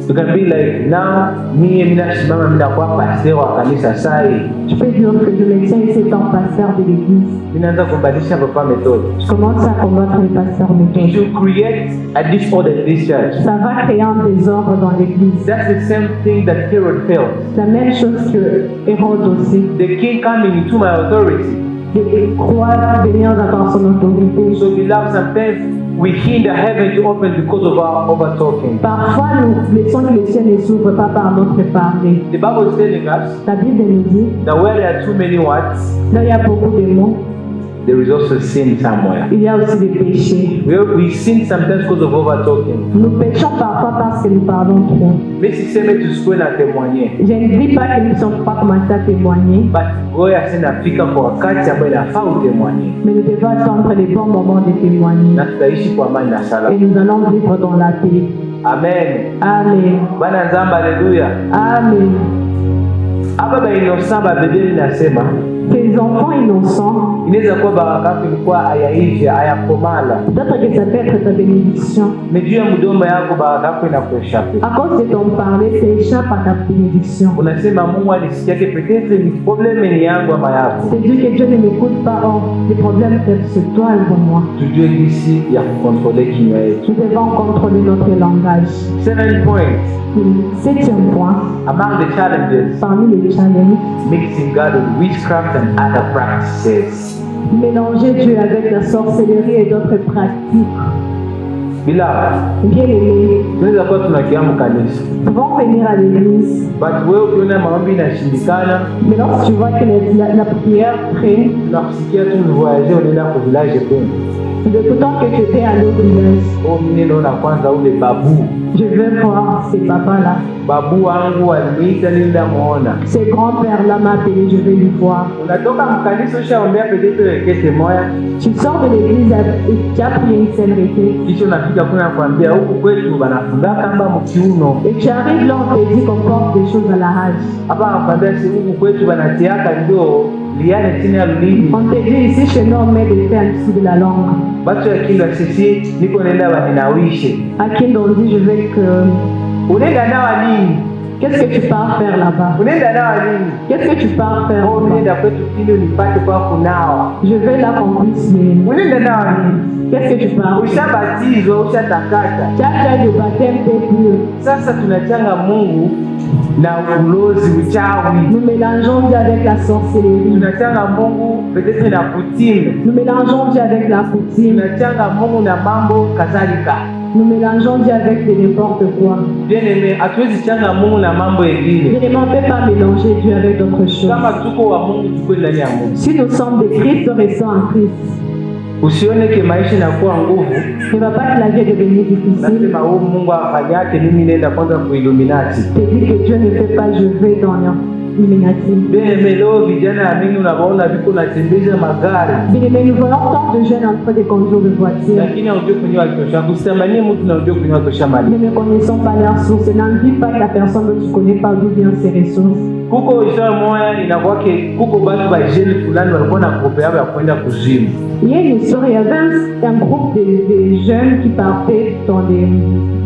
You can be like, now mimi ninasimama ninakuwa pastor wa kanisa sai. Je peux dire que je me tiens ici étant pasteur de l'église. Ninaanza kubadilisha papa méthode. Je commence à combattre les pasteurs It méthodes. will create a disorder in this church. Ça va créer un désordre dans l'église. That's the same thing that Herod felt. La même chose que Hérode aussi. The king coming into my authority. Les rois venir dans son autorité. So beloved, sometimes we hinder heaven to open because of our over talking. Parfois, nous laissons que le ciel ne s'ouvre pas par notre parler. The Bible is telling us La Bible nous dit, that where there are too many words, là il y a beaucoup de mots, there is also sin somewhere. il y a aussi des péchés. We sin sometimes because of over talking. Nous péchons parfois parce que nous parlons trop. Mais si c'est mais tu souhaites à témoigner. Je ne dis pas que nous ne sommes pas commencé à témoigner, But goya sinafika kwa wakati ambayo inafaa utemwanye. mais nous devons attendre les bons moments de témoigner. Na tutaishi kwa amani na Et salama. nous allons vivre dans la paix. Amen. Amen. Bwana nzamba, haleluya. Amen. Hapa ba innocent ba Biblia inasema Ces enfants innocents, inaweza kuwa baraka yako ilikuwa hayaisha, hayakomala. peut-être que ça peut être ta bénédiction. Mais juu ya mdomo yako baraka yako inakueshape. À cause de ton parler, ça échappe à ta bénédiction. Unasema Mungu alisikiake peut-être ni problème ni yangu ama yako. C'est dire que Dieu ne m'écoute pas. Oh, les problèmes peuvent se toi devant moi. Tujue jinsi ya kukontrole kinywa yetu. Nous devons contrôler notre langage. 7 points. Septième point, Among the challenges, parmi les challenges, mixing God with witchcraft and other practices. mélanger Dieu avec la sorcellerie et d'autres pratiques. Beloved, Bien aimé, tunaweza kuwa tunakia mkanisa. nous pouvons venir à l'église, But wewe ukiona maombi inashindikana, mais lorsque tu vois que la prière traîne, tunakusikia tu voyager unaenda kwa village kwenu. nous écoutons que tu es allé au village. Oh, mimi naona kwanza ule babu. Je veux voir ces papas-là. Babu wangu aliniita nenda muona. Ce grand-père-là m'a appelé, je vais lui voir. Unatoka mkanisa ushaombea peut-être kete moya, Tu sors de l'église et tu as prié une seule requête. kisha unafika kuna kuambia huku kwetu banafungaka kamba mkiuno. Et tu arrives là, on te dit qu'on porte des choses à la hache. Hapa anakuambia si huku kwetu banatiaka ndio liane chini ya lulimi. On te dit ici chez nous on met des faits en dessous de la langue. Batu ya Kindu sisi niko nenda waninawishe. À Kindu on dit je veux que... Unaenda nawa nini? Qu'est-ce que tu pars faire là-bas? Unaenda nawa nini? Qu'est-ce que tu pars faire? Unaenda kwetu Kindu nipate kwa kunawa. Je veux là qu'on puisse les... Unaenda nawa nini? Qu'est-ce que tu pars? Ushabatizwa, ushatakata. Chacha de baptême peuple. Sasa tunachanga Mungu na ulozi, uchawi. Nous mélangeons Dieu avec la sorcellerie. Tunachanga Mungu peut-être na coutume. Nous mélangeons Dieu avec la coutume. Tunachanga Mungu na mambo kadhalika. Nous mélangeons Dieu avec de n'importe quoi. Bien aimé, hatuwezi changa Mungu na mambo mengine. Bien-aimé, on ne peut pas mélanger Dieu avec d'autres choses. Kama tuko wa Mungu, tuko ndani ya Mungu. Si nous sommes de Christ, restons en Christ. Usione ke maisha inakuwa nguvu. Ne va pas que la vie est devenue difficile. Nasema Mungu afanyake, mimi nenda kwanza ku Illuminati. Je dis que Dieu ne fait pas, je vais dans l'Illuminati. Bien aimé, leo vijana ya mingi unaona viko natembeza magari. Bien-aimé, nous voyons tant de jeunes en train de conduire de voitures. Lakini haujui kwenye walitosha. Kusitamanie mtu na hujui kwenye walitosha mali. Mais ne connaissons pas leurs sources. N'envie pas la personne dont tu connais pas d'où viennent ses ressources. Kuko ishara moja inakuwa kuko batu ba jeune fulani walikuwa na groupe yao ya kwenda kuzimu. Il y a une histoire, il y avait un groupe de jeunes qui partaient dans des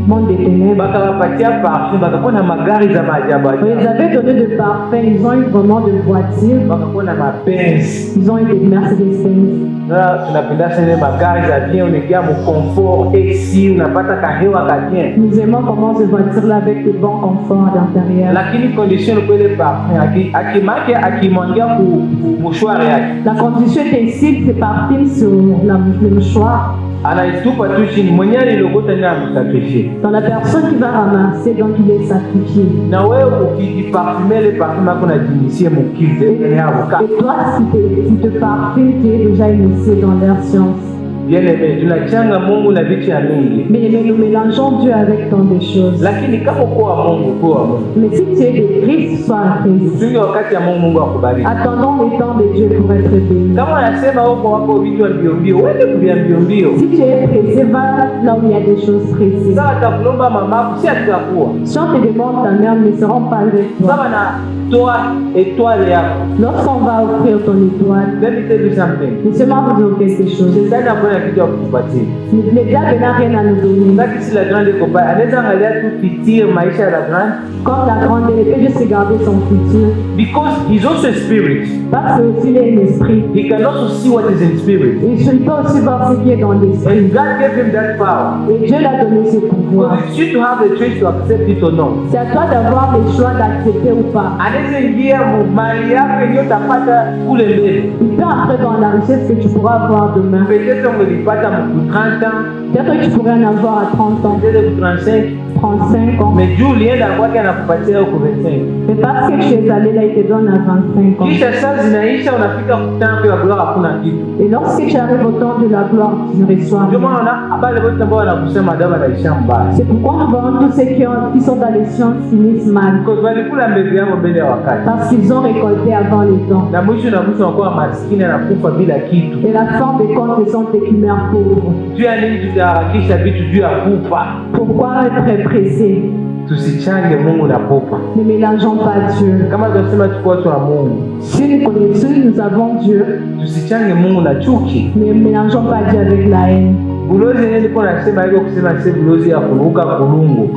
mondes des ténèbres. Bakawapatia parfum, bakakuwa na magari za maajabu. Ils avaient donné de parfum, ils ont eu vraiment de voitures. Bakakuwa na mapenzi. Ils ont eu des Mercedes-Benz. Na tunapenda sana magari za bien, unaingia mu confort AC, unapata kahewa ka bien. Nous aimons comment ces voitures-là avec de bons conforts à l'intérieur. Lakini condition ni kwele parfum, akimake akimwangia ku mshwari yake. La condition était ici, c'est parti sur le mouchoir. Anaitupa tu chini, mwenyewe alilogota na msakrifie. Dans la personne qui va ramasser, donc il est sacrifié. Na wewe ukijiparfumer le parfum yako unajinisia mukili yako. Et toi, si tu te parfumes, tu es déjà initié dans leur science. Bien aimé, tunachanga Mungu na vitu ya mingi. Mais nous mélangeons Dieu avec tant de choses. Lakini kama kwa Mungu, kwa Mungu. Mais si tu es de Christ, sois en Christ. Tunge wakati ya Mungu akubariki. Attendons le temps de Dieu pour être béni. Kama anasema huko wako vitu mbio mbio, wewe kumbia mbio mbio. Si tu es pressé, va là où il y a des choses pressées. Sasa atakulomba mama, si atakuwa. Si on te demande ta mère, ne seront pas avec toi. Sasa na toa étoile yako. Lorsqu'on va offrir ton étoile, Let me tell you something. laissez-moi vous dire quelque chose. C'est ça n'a kitu ya kukupatia. Le diable n'a rien à nous donner. Sasa si la grande copa, anaweza angalia tu fitir maisha ya la grande. Comme la grande, elle peut juste regarder son futur. Because he's also a spirit. Parce que aussi il est un esprit. He can also see what is in spirit. Et il peut aussi voir ce qui est dans l'esprit. And God gave him that power. Et Dieu l'a donné ce pouvoir. So it's you to have the choice to accept it or not. C'est à toi d'avoir le choix d'accepter ou pas. Anaweza ingia mali yako yenyewe utapata kule mbele. Il peut entrer dans la richesse que tu pourras avoir demain. Peut-être umelipata mu 30 ans, Peut-être que tu pourrais en avoir à 30 ans, peut-être 35, 35 ans. mais juu ulienda kwake anakupatia huko 25. Mais parce que tu es allé là, il te donne à 25 ans. Kisha saa zinaisha unafika kutambo ya gloire hakuna kitu. Et lorsque tu arrives au temps de la gloire, tu ne reçois Ndio rien. maana habari wote ambao wanakusema dawa naisha mbaya. C'est pourquoi nous voyons tous ceux qui sont dans les sciences finissent mal. Because walikula mbegu yao mbele ya wakati. Parce qu'ils ont récolté avant le temps. Na mwisho wanakuwa maskini anakufa bila kitu. Et la fin des comptes, ce sont des cumeurs pauvres. Juu ya nini tutaharakisha vitu juu ya kufa? Pourquoi être pressé? Tusichange Mungu na pupa. Ne mélangeons pas Dieu. Kama tunasema tuko watu wa Mungu, Si nous connaissons, nous avons Dieu, tusichange Mungu na chuki. ne mélangeons pas Dieu avec la haine. Bulozi yenyewe nilikuwa nasema hivyo kusema si bulozi ya kuruka kulungu.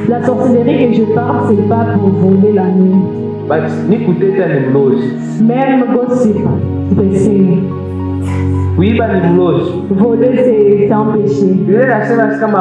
La sorcellerie que je parle, c'est pas pour voler la nuit. But ni kuteta ni bulozi. Même gossip, c'est signe. Kuiba ni bulozi. Voler, c'est un péché. Biblia inasema kama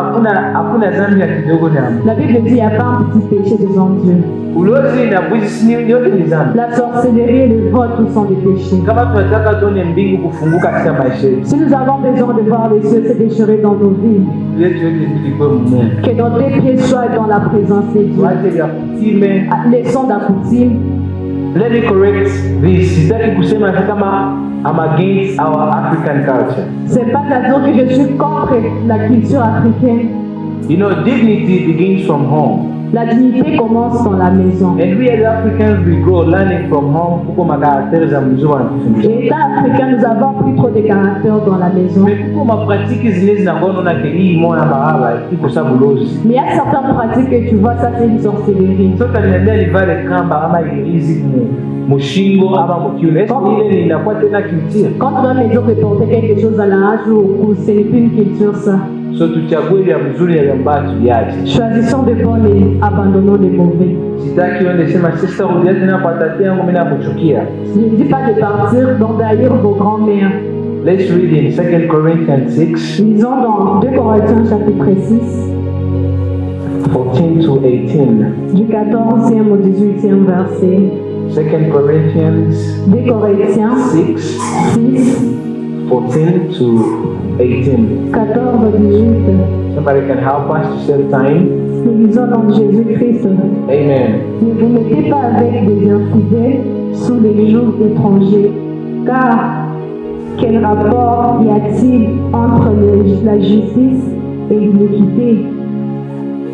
hakuna dhambi ya kidogo ni amri. La Bible dit qu'il n'y a pas un petit péché devant Dieu. Bulozi na bwizi ni yote ni dhambi. La sorcellerie et le vol, tous sont des péchés. Kama tunataka tuone mbingu kufunguka katika maisha yetu, Si nous avons besoin de voir les cieux se déchirer dans nos vies, yetu yote ilikuwa Mungu. que nos deux pieds soient dans la présence de Dieu. Tuache vya kutime. Laissons la coutume. Let me correct this. Sitaki kusema kama I'm against our African culture. C'est pas à dire que je suis contre la culture africaine. You know, dignity begins from home. La dignité commence dans la maison. And we as Africans, we grow learning from home. Kuko makarakteri za mzuri wanatufundisha. Et étant africain, nous avons plus trop de caractère dans la maison. Mais kuko mapratiki zile zinagonona ke hii mwana mahaba iko sabulozi. Mais il y a certaines pratiques que tu vois, ça c'est une sorcellerie. Sota niambia livale kamba ama ilizi mushingo ama mukiuno. Est-ce ile inakuwa tena culture? Quand tu vas me dire de porter quelque chose à la hanche ou au cou, ce n'est plus une culture ça. So tuchague ya mzuri ya mbaya tuyache. Choisissons de bon et abandonnons les mauvais. Sitaki uende sema sister rudia tena kwa tati yangu mimi nakuchukia. Je ne dis pas de partir d'envahir vos grands-mères. Let's read in 2 Corinthians 6. Lisons dans 2 Corinthiens chapitre 6, 14 to 18. du 14e au 18e verset. 2 Corinthians 2 Corinthiens 6, 6, 14 to 18. 14 au 18. Somebody can help us to save time. Nous lisons dans Jésus-Christ. Amen. Ne vous mettez pas avec des infidèles sous les jours étrangers, car quel rapport y a-t-il entre la justice et l'iniquité?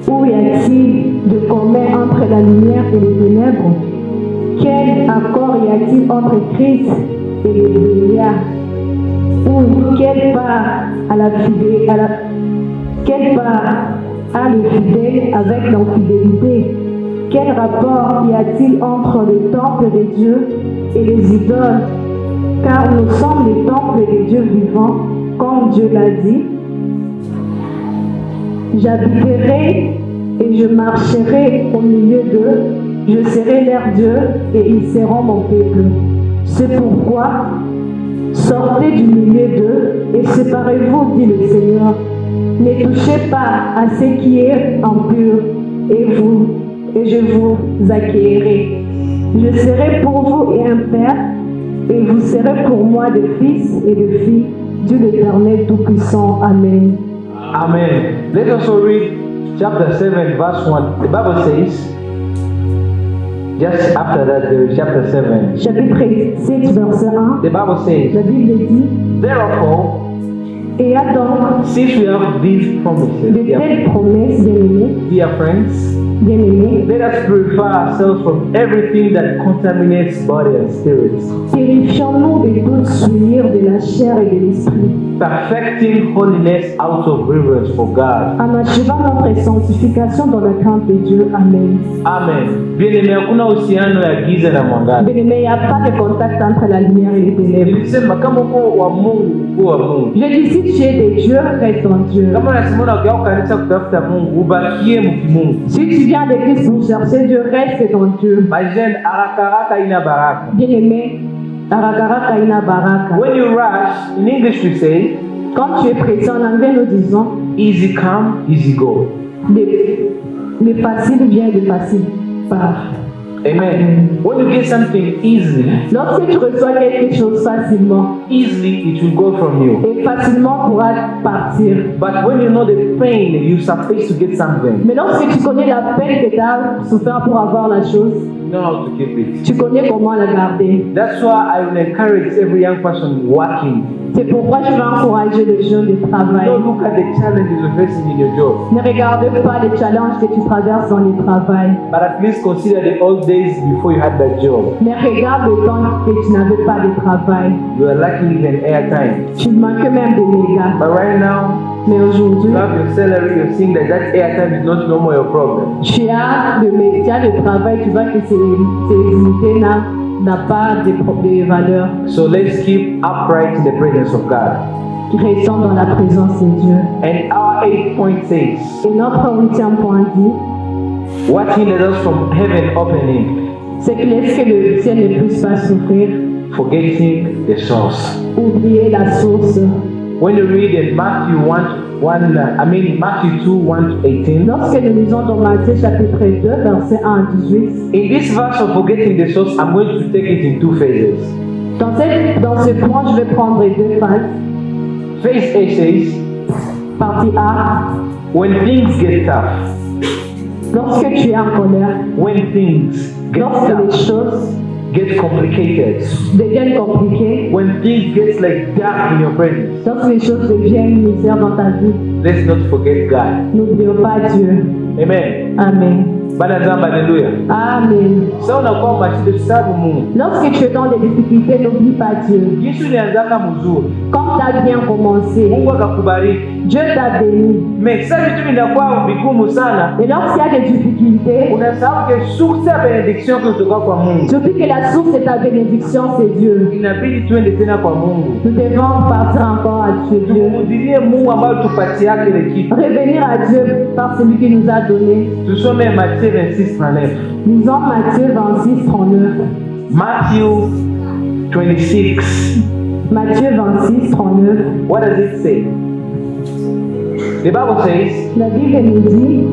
Où y a-t-il de commun entre la lumière et les ténèbres? Quel accord y a-t-il entre Christ et les Bélias? Ou quelle part à la quelle part a le fidèle avec l'infidélité? Quel rapport y a-t-il entre le temple de Dieu et les idoles? Car nous sommes les temples de Dieu vivant, comme Dieu l'a dit. J'habiterai et je marcherai au milieu d'eux, je serai leur Dieu et ils seront mon peuple. C'est pourquoi sortez du milieu d'eux et séparez-vous, dit le Seigneur. Ne touchez pas à ce qui est impur et je vous accueillerai. Je serai pour vous et un père, et vous serez pour moi des fils et des filles, Dieu l'Éternel Tout-Puissant. Amen. Amen. Let's also read chapter 7, verse 1. The Bible says, just after that, there is chapter 7. Chapitre 7, verset 1. The Bible La says, Bible dit, therefore, et donc, since we have these promises, de telles promesses, dear friends, bien-aimés, let us purify ourselves from everything that contaminates body and spirit, purifions-nous de toute souillure de la chair et de l'esprit, perfecting holiness out of reverence for God. en achevant notre sanctification dans la crainte de Dieu. Amen. Amen. Bien-aimé, hakuna uhusiano ya giza na mwangaza. Bien-aimés, il n'y a pas de contact entre la lumière et les ténèbres. Nilisema kama uko wa Mungu, uko wa Mungu. Je dis, si tu es de Dieu, reste en Dieu. Kama unasimama ukiwa kanisa kutafuta Mungu, ubakie mkimungu. Si tu viens à l'église pour chercher Dieu, reste dans Dieu. Majen haraka ina baraka. Bien-aimé, Arakaraka ina baraka. When you rush, in English we say, Quand tu es pressé, en anglais nous disons, easy come, easy go. le facile vient, de facile part. Amen. When you get something easily, Lorsque tu reçois quelque chose facilement, easily it will go from you. et facilement pourra partir. But when you know the pain, you're supposed to get something. Mais lorsque tu connais la peine que tu as souffert pour avoir la chose, You know how to keep it. tu connais comment la garder. That's why I will encourage every young person working. C'est pourquoi je vais encourager les jeunes de travail. Don't look at the challenges you're facing in your job, Ne regarde pas les challenges que tu traverses dans le travail, but at least consider the old days before you had that job. mais regarde le temps que tu n'avais pas de travail. You are lacking even airtime. Tu manquais même de mégas. But right now, Mais aujourd'hui, you have your salary, you're seeing that airtime is not no more your problem. tu as le travail, tu vois que ces unités n'a pas de valeur. So let's keep upright in the presence of God. Restons dans la présence de Dieu. And our 8th says, Et notre 8e point dit, what hinders us from heaven opening? c'est que laisse que le ciel ne puisse pas s'ouvrir, Forgetting the source. oublier la source. When you read in Matthew 2, 1 to 18, Lorsque nous lisons dans Matthieu chapitre 2, verset 1 à 18, in this verse of forgetting the source, I'm going to take it in two phases. dans ce point, je vais prendre 2 phases. Phase A says, Partie A, when things get tough, lorsque tu es en colère, when things get lorsque les tough, choses get complicated, deviennent compliquées, when things get like dark in your presence, lorsque les choses deviennent misère dans ta vie, let's not forget God. n'oublions pas Dieu. Amen. Amen. Bana Nzambe, alléluia. Amen. Ça, on a encore marché de sabu Mungu. Lorsque tu es dans des difficultés, n'oublie pas Dieu. Yesu ulianzaka mzuri. Comme tu as bien commencé, Mungu akakubariki. Dieu t'a béni. Mais sasa vitu vinakuwa vigumu sana. Et lorsqu'il y a des difficultés, Unasahau que source ya benediction kutoka kwa Mungu. tu oublies que la source de ta bénédiction, c'est Dieu. Inabidi tuende tena kwa Mungu. Nous devons partir encore à Dieu. Tumurudilie Mungu ambaye tupatiake ile kitu. Revenir à Dieu par celui qui nous a donné. Tusome Matthieu 26:39. Lisons Matthieu 26:39. Matthew 26. Matthieu 26:39. What does it say? The Bible says, La Bible nous dit,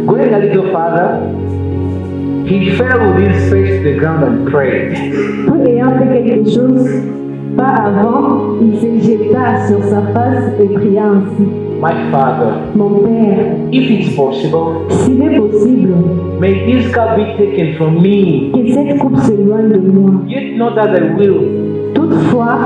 going a little further, he fell with his face to the ground and prayed. tout ayant fait quelque chose, pas avant, il se jeta sur sa face et pria ainsi. My Father, Mon Père, if it's possible, s'il est possible, may this cup be taken from me. que cette coupe s'éloigne de moi. Yet not as I will, Toutefois,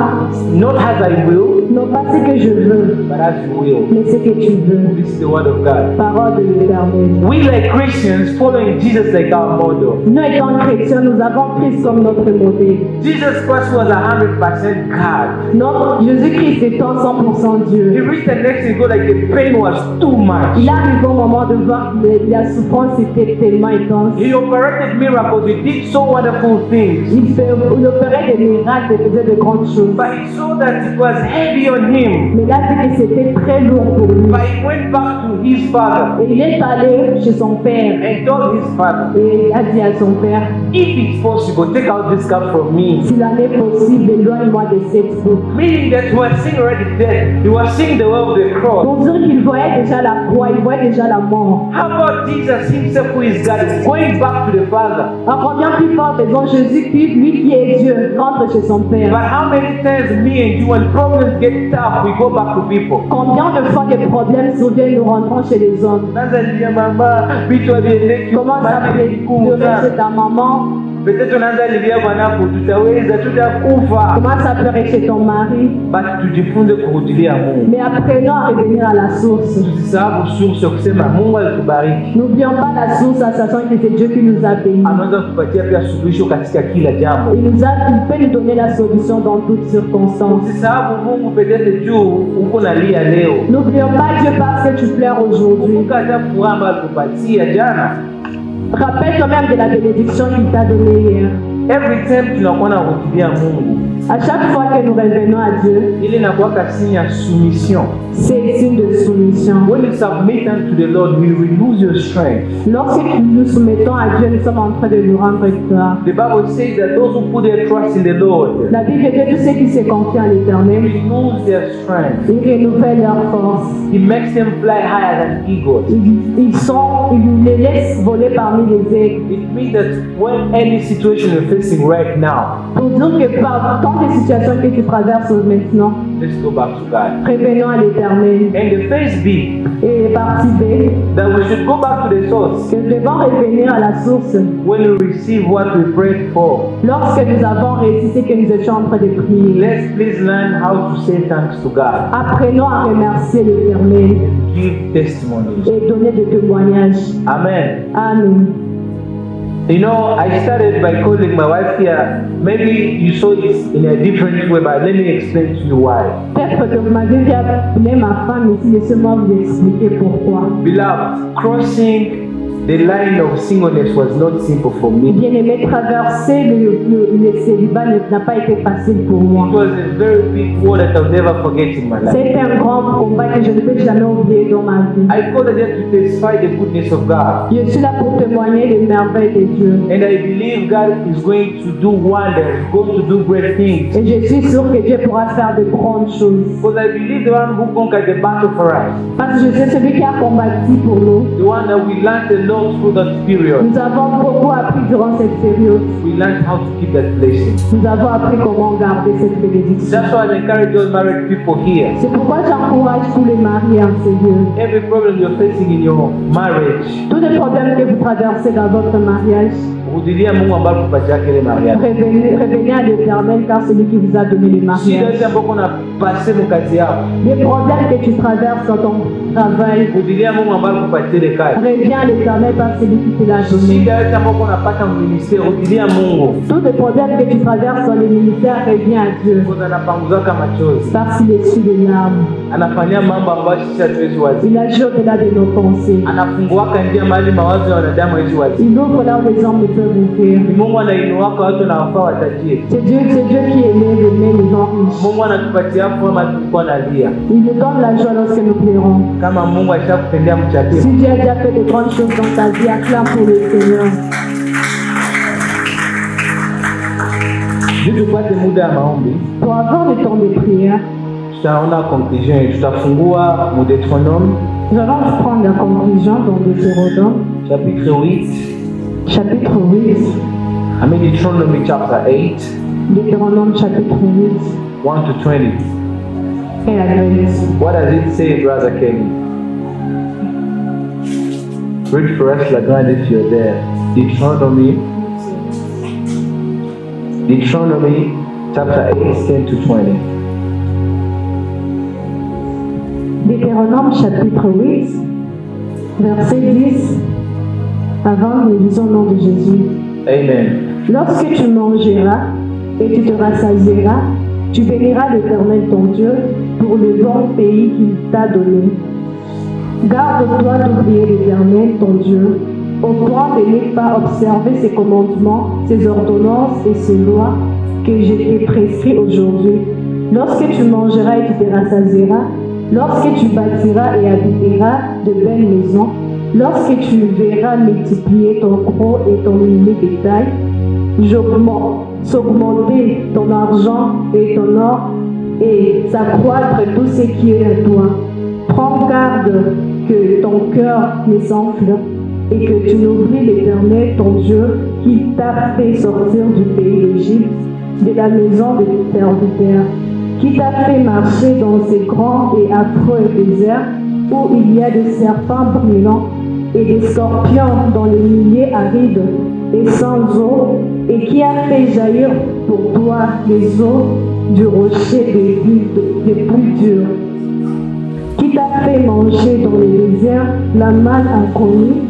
not as I will, non pas ce que je veux, but as you will. mais ce que tu veux. This is the word of God. Parole de l'Éternel. We like Christians following Jesus like our model. Nous étant chrétiens, nous avons Christ comme notre modèle. Jesus Christ was 100% God. Notre Jésus-Christ étant 100% He Dieu. reached the next thing, go like the pain was too much. Il arrive au moment de voir que la souffrance était tellement intense. He operated miracles. He did so wonderful things. Il opérait des miracles et faisait de grandes choses. But he saw that it was heavy on him. Mais là, vu que c'était très lourd pour lui. But he went back to his father Et il est allé chez son père. and told his father, Et il a dit à son père, if it's possible, take out this cup from me. s'il en est possible, éloigne-moi de cette coupe. Meaning that he was seeing already death. He was seeing the way of the cross. Pour dire qu'il voyait déjà la croix, il voyait déjà la mort. How about Jesus himself, who is God, going back to the Father? Encore bien plus fort, faisons Jésus-Christ, lui qui est Dieu, rentre chez son But père. how many times me and you, when problems get tough, we go back to people? Combien de fois des problèmes surviennent, nous rentrons chez les hommes. Nazalia mama, vitu haviendeki, Comment ça mambo peut ni ngumu pleurer sana. chez ta maman? Peut-être unaanza lilia bwanako, tutaweza, tutakufa. Comment ça pleurer chez ton mari? Basi tujifunze kurudilia Mungu. Mais apprenons à revenir à la source. Tusisahau source ya kusema Mungu alitubariki. N'oublions pas la source, à sachant que c'est Dieu qui nous a bénis. Anaweza kutupatia pia suluhisho katika kila jambo. Il peut nous donner la solution dans toutes circonstances. Usisahau Mungu peut-être juu uko nalia leo. N'oublions pas Dieu parce que tu pleures aujourd'hui. Kumbuka hata furaha ambayo alikupatia jana. Rappelle-toi même de la bénédiction qu'il t'a donnée hier. Every time tunakuwa na kurudilia Mungu, À chaque fois que nous revenons à Dieu, ile inakuwa signe ya soumission. c'est signe de soumission. When you submit unto the Lord, you will lose your strength. Lorsque nous soumettons à Dieu, nous sommes en train de nous rendre gloire. The Bible says that those who put their trust in the Lord, La Bible dit que tous ceux qui se confient à l'Éternel, they lose their strength. ils renouvellent leur force. He makes them fly higher than eagles. Il les laisse voler parmi les aigles. It means that when any situation you're facing right now, Pour dire que par tant de situations que tu traverses maintenant, let's go back to God. revenons à l'Éternel. And the phase B, Et partie B, that we should go back to the source que nous devons revenir à la source. when we receive what we prayed for. Lorsque nous avons réussi ce que nous étions en train de prier, Let's please learn how to say thanks to God apprenons à remercier l'Éternel and give testimonies. et donner des témoignages. Amen. Amen. You know, I started by calling my wife here. Maybe you saw it in a different way, but let me explain to you why. Peut-être que vous m'avez vu appeler ma femme ici, laissez-moi vous expliquer pourquoi. Beloved, crossing the line of singleness was not simple for me. Bien-aimé, traverser le célibat n'a pas été facile pour moi. It was a very big war that I'll never forget in my life. C'était un grand combat que je ne peux jamais oublier dans ma vie. I called here to testify the goodness of God. Je suis là pour témoigner des merveilles de Dieu. And I believe God is going to do wonders, going to do great things. Et je suis sûr que Dieu pourra faire de grandes choses. Because I believe the one who conquered the battle for us, Parce que je sais celui qui a combattu pour nous. the one that we learned a lot through that period. Nous avons beaucoup appris durant cette période. We learned how to keep that blessing. Nous avons appris comment garder cette bénédiction. That's why I encourage those married people here. C'est pourquoi j'encourage tous les maris en Seigneur. Every problem you're facing in your marriage, Tous les problèmes que vous traversez dans votre mariage, rudilia Mungu ambaye alikupatia kile mariage. revenez à l'Éternel car c'est lui qui vous a donné les Shida mariages. hizi ambako unapase mkazi yako, Les problèmes que tu traverses dans ton travail. Rudilia Mungu ambaye alikupatia ile kazi. Reviens à l'Éternel par celui qui te l'a donné. Shida yote ambayo unapata ministère, rudilia Mungu. Tous les problèmes que tu traverses dans le ministère, reviens à Dieu. Mungu anapanguzaka machozi. Parce qu'il essuie des larmes. Anafanyia mambo ambayo sisi hatuwezi wazi. Il agit au-delà de nos pensées. Anafunguaka njia mahali mawazo ya wanadamu hawezi wazi. Il ouvre là où les hommes ne peuvent ouvrir. Ni Mungu anainuaka watu na wafaa watajie. C'est Dieu qui élève et met les gens riches. Mungu anatupatia furaha tulikuwa nalia. Il nous donne la joie lorsque nous pleurons. Kama Mungu ashakupendea mchache. Si Dieu a déjà fait de grandes choses dans ta vie, acclame pour le Seigneur. Ndio tupate muda ya maombi. Pour avoir le temps de prière, Tutaona conclusion, tutafungua mu Deutéronome nous allons prendre la conclusion dans Deutéronome, chapitre 8. chapitre 8. Deuteronomy chapter 8, Deutéronome chapitre 8 1 to 20. et la grâce. What does it say, Brother Kenny? Read for us, Lagrande, if you're there. Deuteronomy chapter 8, 10 to 20. Deutéronome chapitre 8, verset 10. Avant, nous lisons le nom de Jésus. Amen. Lorsque tu mangeras et tu te rassasieras, tu béniras l'Éternel ton Dieu pour le bon pays qu'il t'a donné. Garde-toi d'oublier l'Éternel ton Dieu, au point de ne pas observer ses commandements, ses ordonnances et ses lois que je t'ai prescrits aujourd'hui. Lorsque tu mangeras et tu te rassasieras, lorsque tu bâtiras et habiteras de belles maisons, lorsque tu verras multiplier ton gros et ton mini bétail, s'augmenter ton argent et ton or et s'accroître tout ce qui est à toi. Prends garde que ton cœur ne s'enfle et que tu n'oublies l'Éternel ton Dieu qui t'a fait sortir du pays d'Égypte, de la maison de serviteur, qui t'a fait marcher dans ces grands et affreux déserts où il y a des serpents brûlants et des scorpions dans les milliers arides et sans eau, et qui a fait jaillir pour toi les eaux du rocher des plus durs, qui t'a fait manger dans le désert la manne inconnue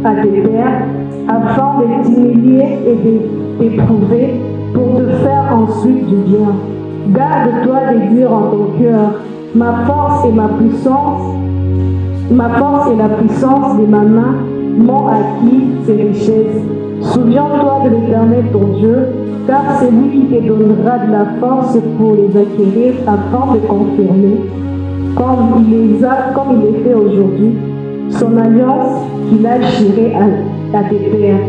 à tes pères, afin de t'humilier et de t'éprouver pour te faire ensuite du bien. Garde-toi de dire en ton cœur, ma force et la puissance de ma main m'ont acquis ces richesses. Souviens-toi de l'Éternel ton Dieu, car c'est lui qui te donnera de la force pour les acquérir afin de confirmer, comme il est fait aujourd'hui, son alliance qu'il a jurée à tes pères.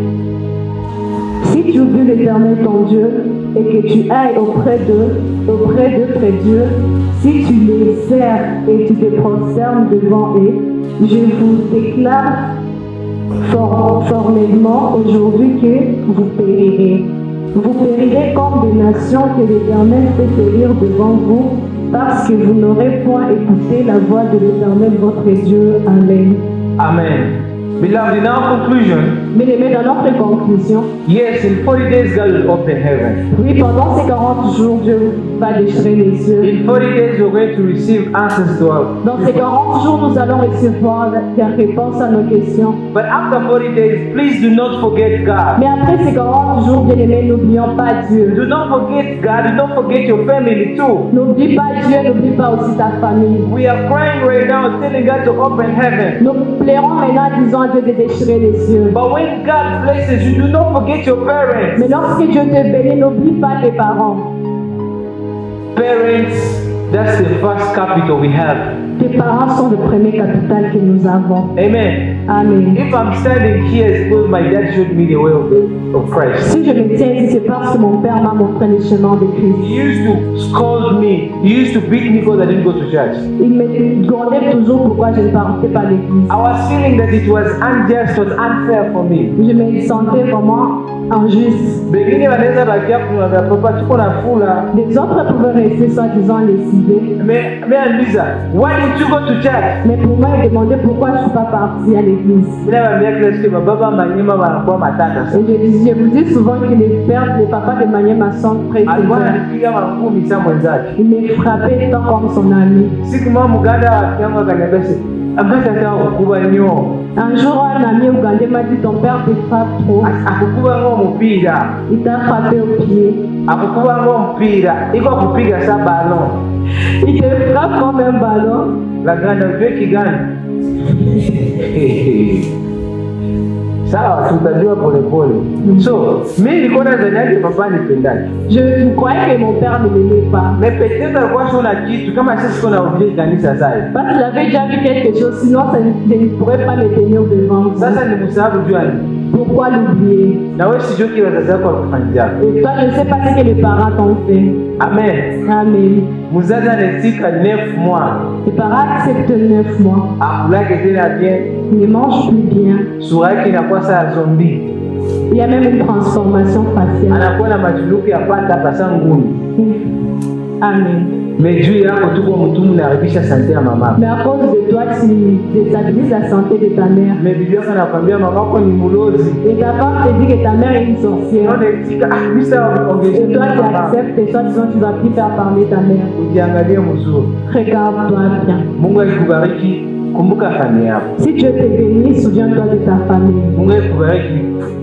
Si tu oublies l'Éternel ton Dieu et que tu ailles auprès d'eux près Dieu, si tu les sers et tu te prosternes devant eux, je vous déclare formellement aujourd'hui que vous périrez. Vous périrez comme des nations que l'Éternel fait périr devant vous, parce que vous n'aurez point écouté la voix de l'Éternel votre Dieu. Amen. Amen. Beloved, in our conclusion, Mais les dans notre conclusion, yes, in 40 days God will open heaven. oui, pendant ces 40 jours, Dieu va déchirer les cieux. In 40 days we're going to receive answers to our Dans ces 40 jours, nous allons recevoir la réponse à nos questions. But after 40 days, please do not forget God. Mais après ces 40 jours, bien aimés, n'oublions pas Dieu. Do not forget God. Do not forget your family too. N'oublie pas Dieu, n'oublie pas aussi ta famille. We are crying right now, telling God to open heaven. Nous pleurons maintenant, disons à Dieu de déchirer les cieux. But when God blesses you, do not forget your parents. Mais lorsque Dieu te bénit, n'oublie pas tes parents. Parents, that's the first capital we have. Tes parents sont le premier capital que nous avons. Amen. Amen. If I'm standing here, it's because my dad showed me the way of Christ. Si je me tiens ici, c'est parce que mon père m'a montré le chemin de Christ. He used to scold me. He used to beat me because I didn't go to church. Il me grondait toujours pourquoi je ne partais pas à l'église. I was feeling that it was unjust, was unfair for me. Je me sentais vraiment injuste. Bengine wanaweza bakia kumwambia papa tuko na fula. Les autres pouvaient rester soi-disant lésivés. Mais Anisa, why didn't you go to church? Mais pour moi, il demandait pourquoi je ne suis pas partie à l'église. Mimi naambia kila siku baba Manyema wanakuwa matata. Et je vous dis souvent que les pères, les papas de Manyema sont très Alikuwa sévères. ananipiga mangumi sana mwenzake. Il me frappait tant comme son ami. Siku moja mganda wa kiangu akaniambia Ambaye tata ukuba nyo. Un jour, un ami ougandais m'a dit ton père te frappe trop. Akukuba ngo mpira. Il t'a frappé au pied. Akukuba ngo mpira. Iko kupiga sa ballon. Il te frappe comme un ballon. La grande veki gani? Sawa, tutajua polepole. So, mimi nilikuwa nadhani papa nipendaje. Je croyais que mon père ne m'aimait pas. Mais peut-être alikuwa shona kitu kama sisi kuna ubiri kanisa sasa. Parce qu'il avait déjà vu quelque chose, sinon je ne pourrais pas le tenir devant vous. Sasa ni msababu jua ni. Pourquoi l'oublier? Na wewe sijui kile wazazi wako wakufanyia. Et toi, je ne sais pas ce que les parents t'ont fait. Amen. Amen. Mzazi anatika 9 mois. Les parents acceptent 9 mois. Akulake tena bien. Ils ne mangent plus bien. Sura yake inakuwa saa zombie. Il y a même une transformation faciale. Anakuwa na majuluki ya pata pasa nguni. Amen. Mais juu yako tuko mtumu na haribisha santé ya mama. Mais à cause de toi, tu déstabilises la santé de ta mère. Mais Biblia anakuambia mama yako ni mulozi. Et ta femme te dit que ta mère est une sorcière. Et toi, tu acceptes et toi, disons, tu ne vas plus faire parler ta mère. Ujiangalie mzuri. Regarde-toi bien. Mungu akubariki. Kumbuka famille yako. Si Dieu te bénit, souviens-toi de ta famille. Mungu akubariki.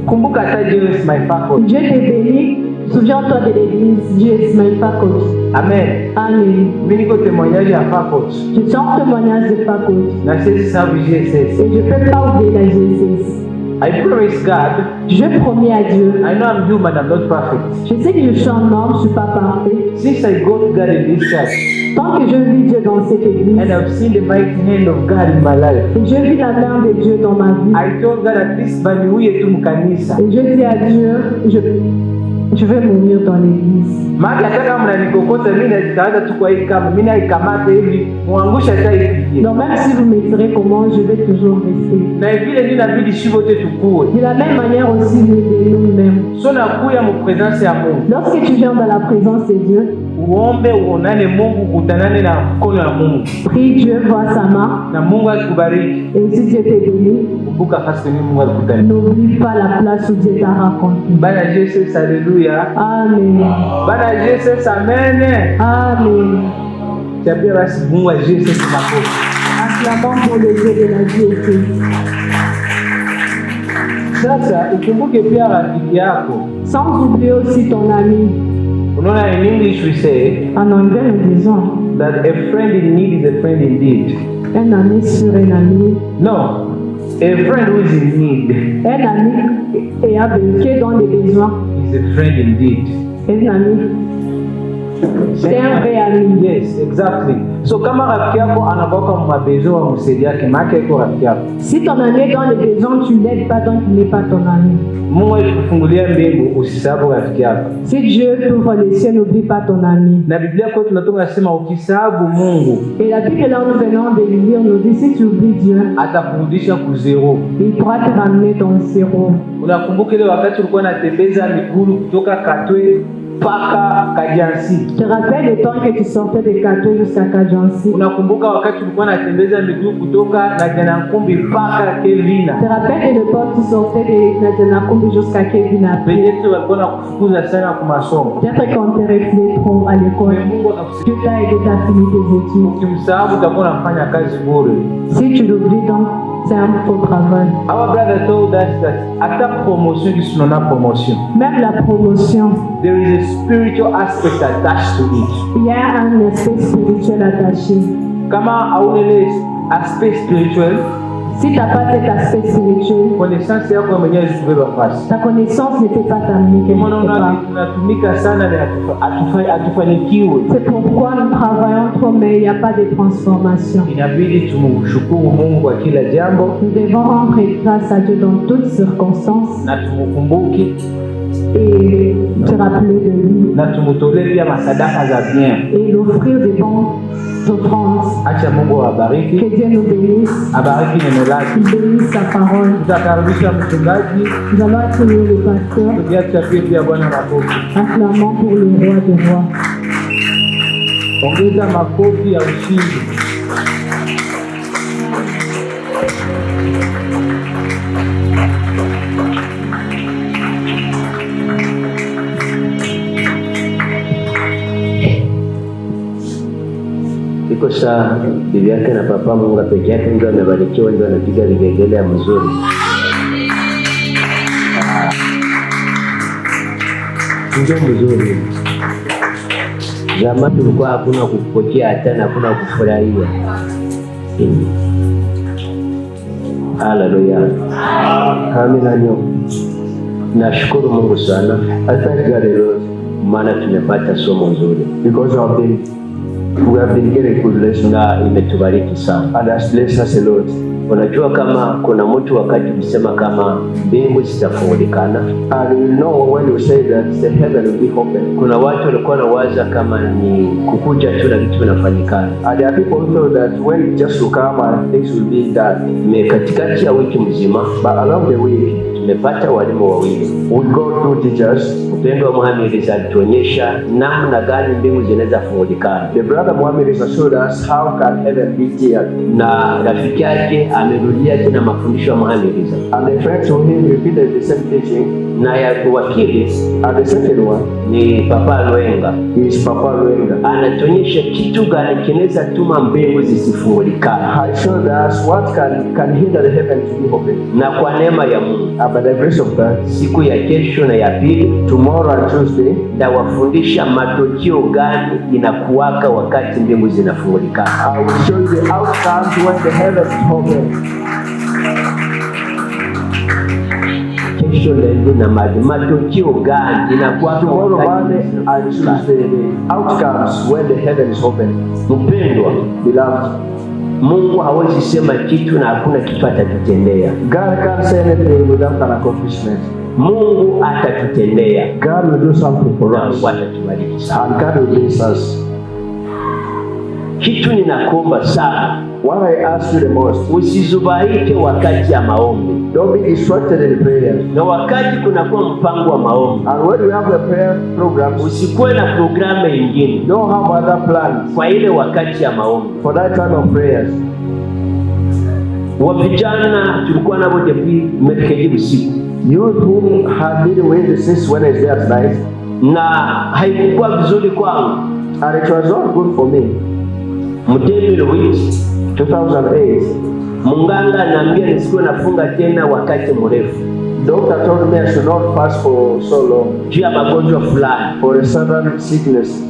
Kumbuka hata Dieu is my faculty. Dieu te bénit, souviens-toi de l'église. Dieu is my faculty. Amen. Amen. Mimi niko témoignage ya faculty. Je suis en témoignage de faculty. Na sisi sababu GSS. Et je ne peux pas oublier la GSS. I promise God. Je promets à Dieu. I know I'm human, I'm not perfect. Je sais que je suis un homme, je ne suis pas parfait. Since I got God in this church. Tant que je vis Dieu dans cette église. And I've seen the mighty hand of God in my life. Et je vis la main de Dieu dans ma vie. I told God at least baniuye tu mkanisa. Et je dis à Dieu, je vais mourir dans l'église. Maki hata kama mnanikokota mimi najitaweza tu kwa hii kama mimi naikamata hivi muangusha hata hivi. Donc même si vous me direz comment, je vais toujours rester. Na vile ndio inabidi shivote tukue. De la même manière aussi de nous-mêmes. So nakuya mu presence ya Mungu. Lorsque tu viens dans la présence de Dieu, uombe uonane Mungu, kutanane na mkono wa Mungu. Prie Dieu, vois sa main. Na Mungu akubariki. Et si Dieu te bénit, kumbuka fasi ni Mungu akutane. N'oublie pas la place où Dieu t'a rencontré. Bana Jesus, alléluia. Amen. Bana Jesus, amen. Amen. Tabia basi Mungu wa Jesus makofi. Acclamons pour le Dieu de la vie. Sasa ukumbuke pia rafiki yako. Sans oublier aussi ton ami. Unaona, in English we say, en anglais nous disons, that a friend in need is a friend indeed. Un ami sur un ami. No, a friend who is in need. Un ami qui est dans les besoins. Is a friend indeed. Un ami. C'est un vrai ami. Yes, exactly. So kama rafiki yako anakuwa mabezo wa msaidia yake, maana yako rafiki yako. Si ton ami est dans les besoins, tu l'aides pas, donc il n'est pas ton ami. Mungu alikufungulia mbingu, usisahau rafiki yako. Si Dieu t'ouvre les cieux, n'oublie pas ton ami. Na Biblia kwetu tunatoka nasema ukisahau Mungu. Et la Bible là nous venons de lire nous dit si tu oublies Dieu, atakurudisha ku zero. Il pourra te ramener ton zéro. Unakumbuka ile wakati ulikuwa unatembeza miguu kutoka Katwe mpaka Kajansi? Tu te rappelles le temps que tu sortais de Katwe jusqu'à Kajansi? Unakumbuka wakati ulikuwa unatembeza miguu kutoka Najanakumbi mpaka Kevina? Tu te rappelles le temps que tu sortais de Najanakumbi jusqu'à Kevina? Peut-être walikuwa nakufukuza sana kwa masomo. Peut-être qu'on te reflète trop à l'école. Dieu t'a aidé à finir tes études. Ukimsahau utakuwa unafanya kazi bure. Si tu l'oublies donc, c'est un faux travail. Our brother told us that after promotion is not a promotion. Même la promotion, there is a spiritual aspect attached to it. Il y a un aspect spirituel attaché. Kama hauna aspect spirituel, si tu n'as pas cet aspect spirituel, connaissance yako mwenyewe zikubeba fasi. Ta connaissance ne peut pas t'amener quelque part. Tunatumika sana na atufanikiwe. C'est pourquoi nous travaillons trop, mais il n'y a pas de transformation. Inabidi tumshukuru Mungu kwa kila jambo. Nous devons rendre grâce à Dieu dans toutes circonstances. Na tumukumbuke. Et te rappeler de lui. Na tumutolee pia masadaka za bien. Et l'offrir des bons offrandes. Acha Mungu awabariki. Que Dieu nous bénisse. Abariki neno lake. Qu'il bénisse sa parole. Tutakaribisha mchungaji. Nous allons accueillir le pasteur. Tukiachapia pia Bwana makofi. Acclamons pour le roi des rois. Ongeza makofi ya ushindi. Iko Iko saa bibi yake na papa Mungu peke yake ndio amebarikiwa, ndio anapiga vigegele ya mzuri. Ndio mzuri. Zamani tulikuwa hakuna kupokea hata na hakuna kufurahia. Haleluya. Amina nyo. Nashukuru Mungu sana. I thank God a lot. Maana tumepata somo nzuri. Because we have been getting good lesson na imetubariki sana. And has blessed us a lot. Unajua kama kuna mtu wakati kusema kama mbingu zitafungulikana. And you know when you say that the heaven will be open. Kuna watu walikuwa wanawaza kama ni kukuja tu na vitu vinafanyikana. And there are people who know that when just to come and things will be done. Katikati ya wiki mzima, but along the week tumepata walimu wawili. We go through teachers. Upendo wa Muhammad alituonyesha namna gani mbingu zinaweza fungulikana. The brother Muhammad showed us how can heaven be cleared. Na rafiki yake amerudia tena mafundisho ya Muhammad. And the friend to him repeated the same teaching. Na ya wakili, and the second one ni Papa Lwenga. Is Papa Lwenga. Anatuonyesha kitu gani kinaweza tuma mbingu zisifungulikana. He showed us what can hinder the heaven to be open. Na kwa neema ya Mungu, by the grace of God, siku ya kesho na ya pili, tomorrow and Tuesday, ndawafundisha matokeo gani inakuwaka wakati mbingu zinafungulikana. I will show you the outcomes when the heaven is open. Kesho leo na matokeo gani inakuwaka tomorrow and Tuesday, the outcomes when the heaven is open. Mpendwa, beloved, Mungu hawezi sema kitu na hakuna kitu atatutendea. God can't say anything without an accomplishment. Mungu atatutendea. God will do something for us. Atatubariki sana. And God will bless us. Kitu ninakuomba sana, what I ask you the most, usizubaike wakati ya maombi. Don't be distracted in prayer. Na wakati kunakuwa mpango wa maombi, and when you have a prayer program, usikuwe na programu nyingine. Don't have other plans kwa ile wakati ya maombi, for that time of prayers. Wavijana tulikuwa nabo depuis mercredi usiku. Youth who had been with since Wednesday at night, na haikuwa vizuri kwangu, and it was not good for me. Mtemi 2008, munganga ananiambia nisikuwe nafunga tena wakati mrefu. Doctor told me I should not fast for so long juu ya magonjwa fulani, for a certain sickness.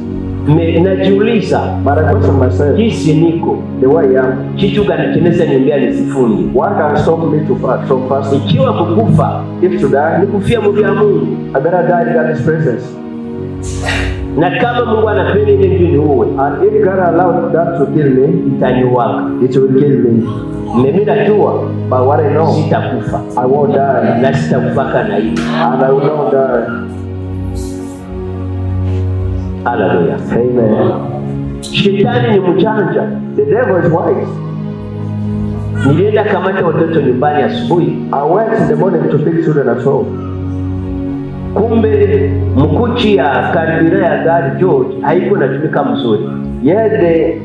Najiuliza, but I question myself, jinsi niko, the way I am, kitu gani kinaweza niambia nisifunge? What can stop me to fast from fasting? Ikiwa kukufa, if to die, nikufia mbele ya Mungu. I better die in God's presence. Na kama Mungu anapenda ile ndio niue, and if God allowed that to kill me, itaniwaka, it will kill me. Mimi najua, but what I know, sitakufa. I won't die. Na sitakufaka na hii, and I will not die. Hallelujah. Amen. Shetani ni mjanja. The devil is wise. Nilienda kamata watoto nyumbani asubuhi. I went in the morning to pick children at home. Kumbe mkuchi ya karibira ya gari George haiko natumika mzuri. Yede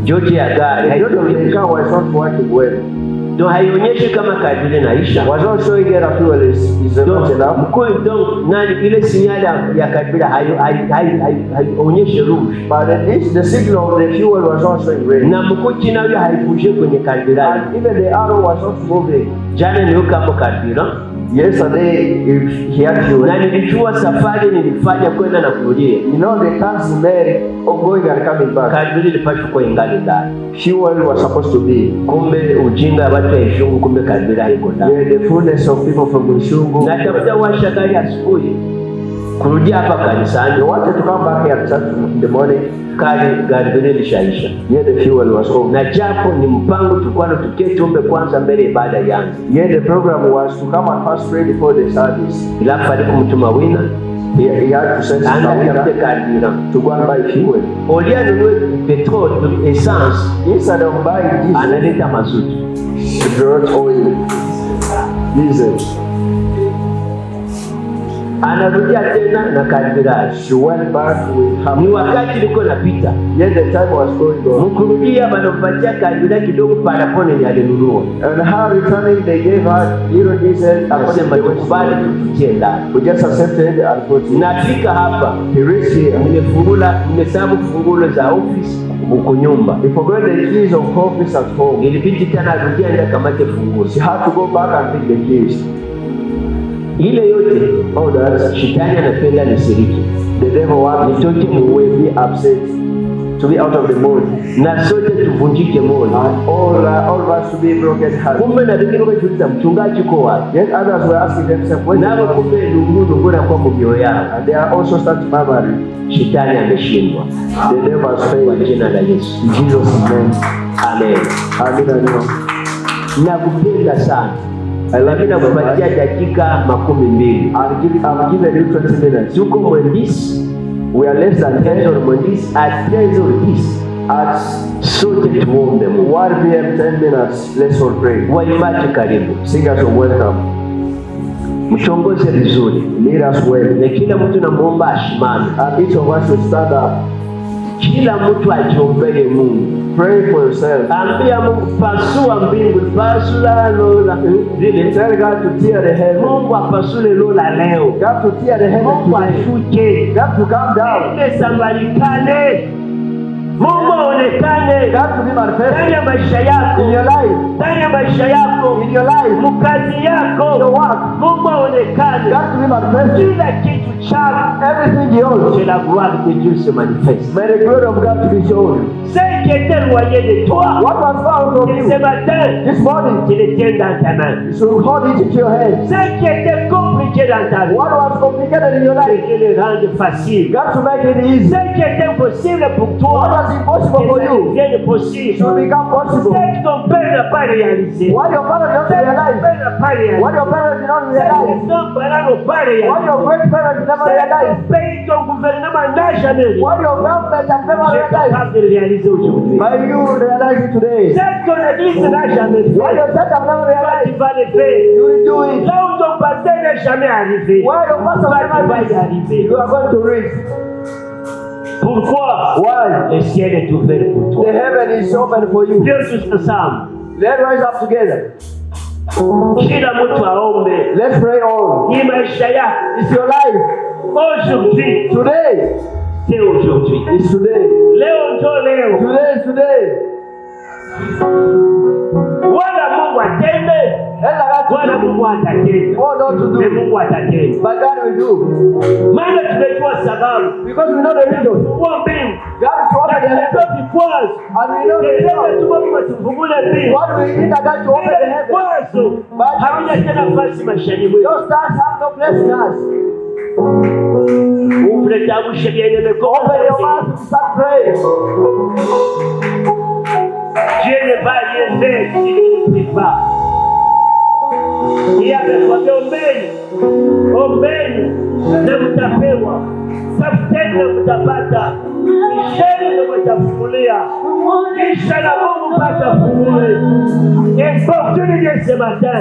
George ya gari haiko was not working well. Ndio haionyeshi kama karibira inaisha. Was not showing that fuel is not enough. Mkuu ndio nani ile sinyali ya karibira haionyeshi rouge. But the signal of the fuel was not showing red. Na mkuchi nayo haipushe kwenye karibira. And even the arrow was not moving. Jana ndio kama karibira. Yesterday, if he had to, na nilijua safari nilifanya kwenda na kurudia. You know the times we made of going and coming back. Kadri ilipaswa kwa ingali ndani. Fuel was supposed to be. Kumbe ujinga watu wa Ishungu, kumbe kadri haiko ndani. Yeah, the fullness of people from Ishungu. Na tafuta washa gari asubuhi kurudia hapa kanisani. You wanted to come back here at church in the morning. Gari ilishaisha. Yeah, the fuel was over. Na japo ni mpango tulikuwa tuketi tuombe kwanza mbele ibada yangu. Yeah, the program was to come and fast pray before the service. Ila pale kumtuma wina, he had to send someone to go and buy fuel. Olia nunue petrol, essence, instead of buying diesel, analeta mazuti. He brought oil, diesel. Anarudia tena na karibira. She went back with her. Ni wakati liko napita. Yes, the time was going on. Mkurudia banampatia karibira kidogo para pone ni alinunua. And her returning they gave her little diesel akasema tukubali tutie ndani. We just accepted and put it. Nafika hapa. He reached here. Nimesabu fungulo za office kunyumba. He forgot the keys of office at home. Ilibidi tena arudia ndio kamate funguo. He had to go back and pick the keys. Ile yote that shetani anapenda nisiriki. The devil wants nitoke will be upset, to be out of the mood, na sote tuvunjike moyo, all of us to be broken hearted. Kumbe na wengine wakajiuliza mchungaji uko wapi? Yet others were asking themselves, when nao kumbe ndugu ngora kwa mioyo yao, and they are also start murmuring. Shetani ameshindwa. The devil has failed. Kwa jina la Yesu. In Jesus' name. Amen. Amen. Nakupenda sana. Lakini nakupatia dakika 12. I'll give you 20 minutes. Tuko mwendisi. We are less than 10 or mwendisi at 10 or this. At sote tuombe Mungu. 1 p.m. 10 minutes. Let's all pray. Waimbaji karibu. Singers are welcome. Mchongoze vizuri. Lead us well. Na kila mtu namuomba ashimame. And each of us should stand up. Kila mtu ajiombee Mungu. Pray for yourself. Ambia Mungu pasua mbingu, pasua lola. Tell God to tear the heaven. Mungu apasule lola leo. God to tear the heaven. Mungu ashuke. God to come down. Sambalikane. Mungu aonekane. God to be manifested ndani ya maisha yako. In your life. Ndani ya maisha yako. In your life. Mkazi yako. Your work. Mungu aonekane. God to be manifested. Kila kitu chako. Everything you own. C'est la gloire de Dieu se manifeste. May the glory of God to be shown. Ce qui était loin de toi. What was far from you? Ce matin. This morning. Tu le tiens dans ta main. You should hold it into your hand. Ce qui était compliqué dans ta vie. What was complicated in your life? C'est de le rendre facile. God to make it easy. Ce qui était impossible pour toi. What was impossible for you? Devienne possible. Should become possible. Ce que ton père n'a pas réalisé. What your father did not realize. What your parents did not realize. What your great parents never realized. Ton gouvernement n'a jamais réalisé. What your government has never Tu es capable de le réaliser aujourd'hui. But you realize it today. Ce que ton église n'a jamais fait. What your church has never Tu realized. vas le faire. You will do it. Là où ton pasteur n'est jamais arrivé. Why your pastor Toi, never tu vas y reached. arriver. You are going to reach. Pourquoi? Why? Le ciel est ouvert pour The toi. heaven is open for you. Viens tous ensemble. Let's rise up together. Kila mtu aombe. Let's pray all. Ni maisha yako. It's your life. Aujourd'hui. Today. C'est aujourd'hui. It's today. Leo ndio leo. Today is today. Wala Mungu atende. Wala Mungu atatenda. What not to Na do. Mungu atatenda. But God will do. Maana tumejua sababu. Because we know the reason. Fungua mbingu. God is to open the heaven. Ndio vikwazo. And we know the Kelele reason. tu kwa tufungule mbingu. What we need God to open the heaven. Vikwazo. Havina tena nafasi maishani mwetu. Those stars have no place in us. Ouvre ta bouche bien aimé. Open your mouth to start praying. Dieu ne va rien faire si tu ne pries pas. Il amekwambia ombeni, ombeni na mtapewa, tafuteni na mtapata, bisheni na mtafungulia, kisha na Mungu patafungulia. Opportunité ce matin.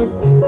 Thank you.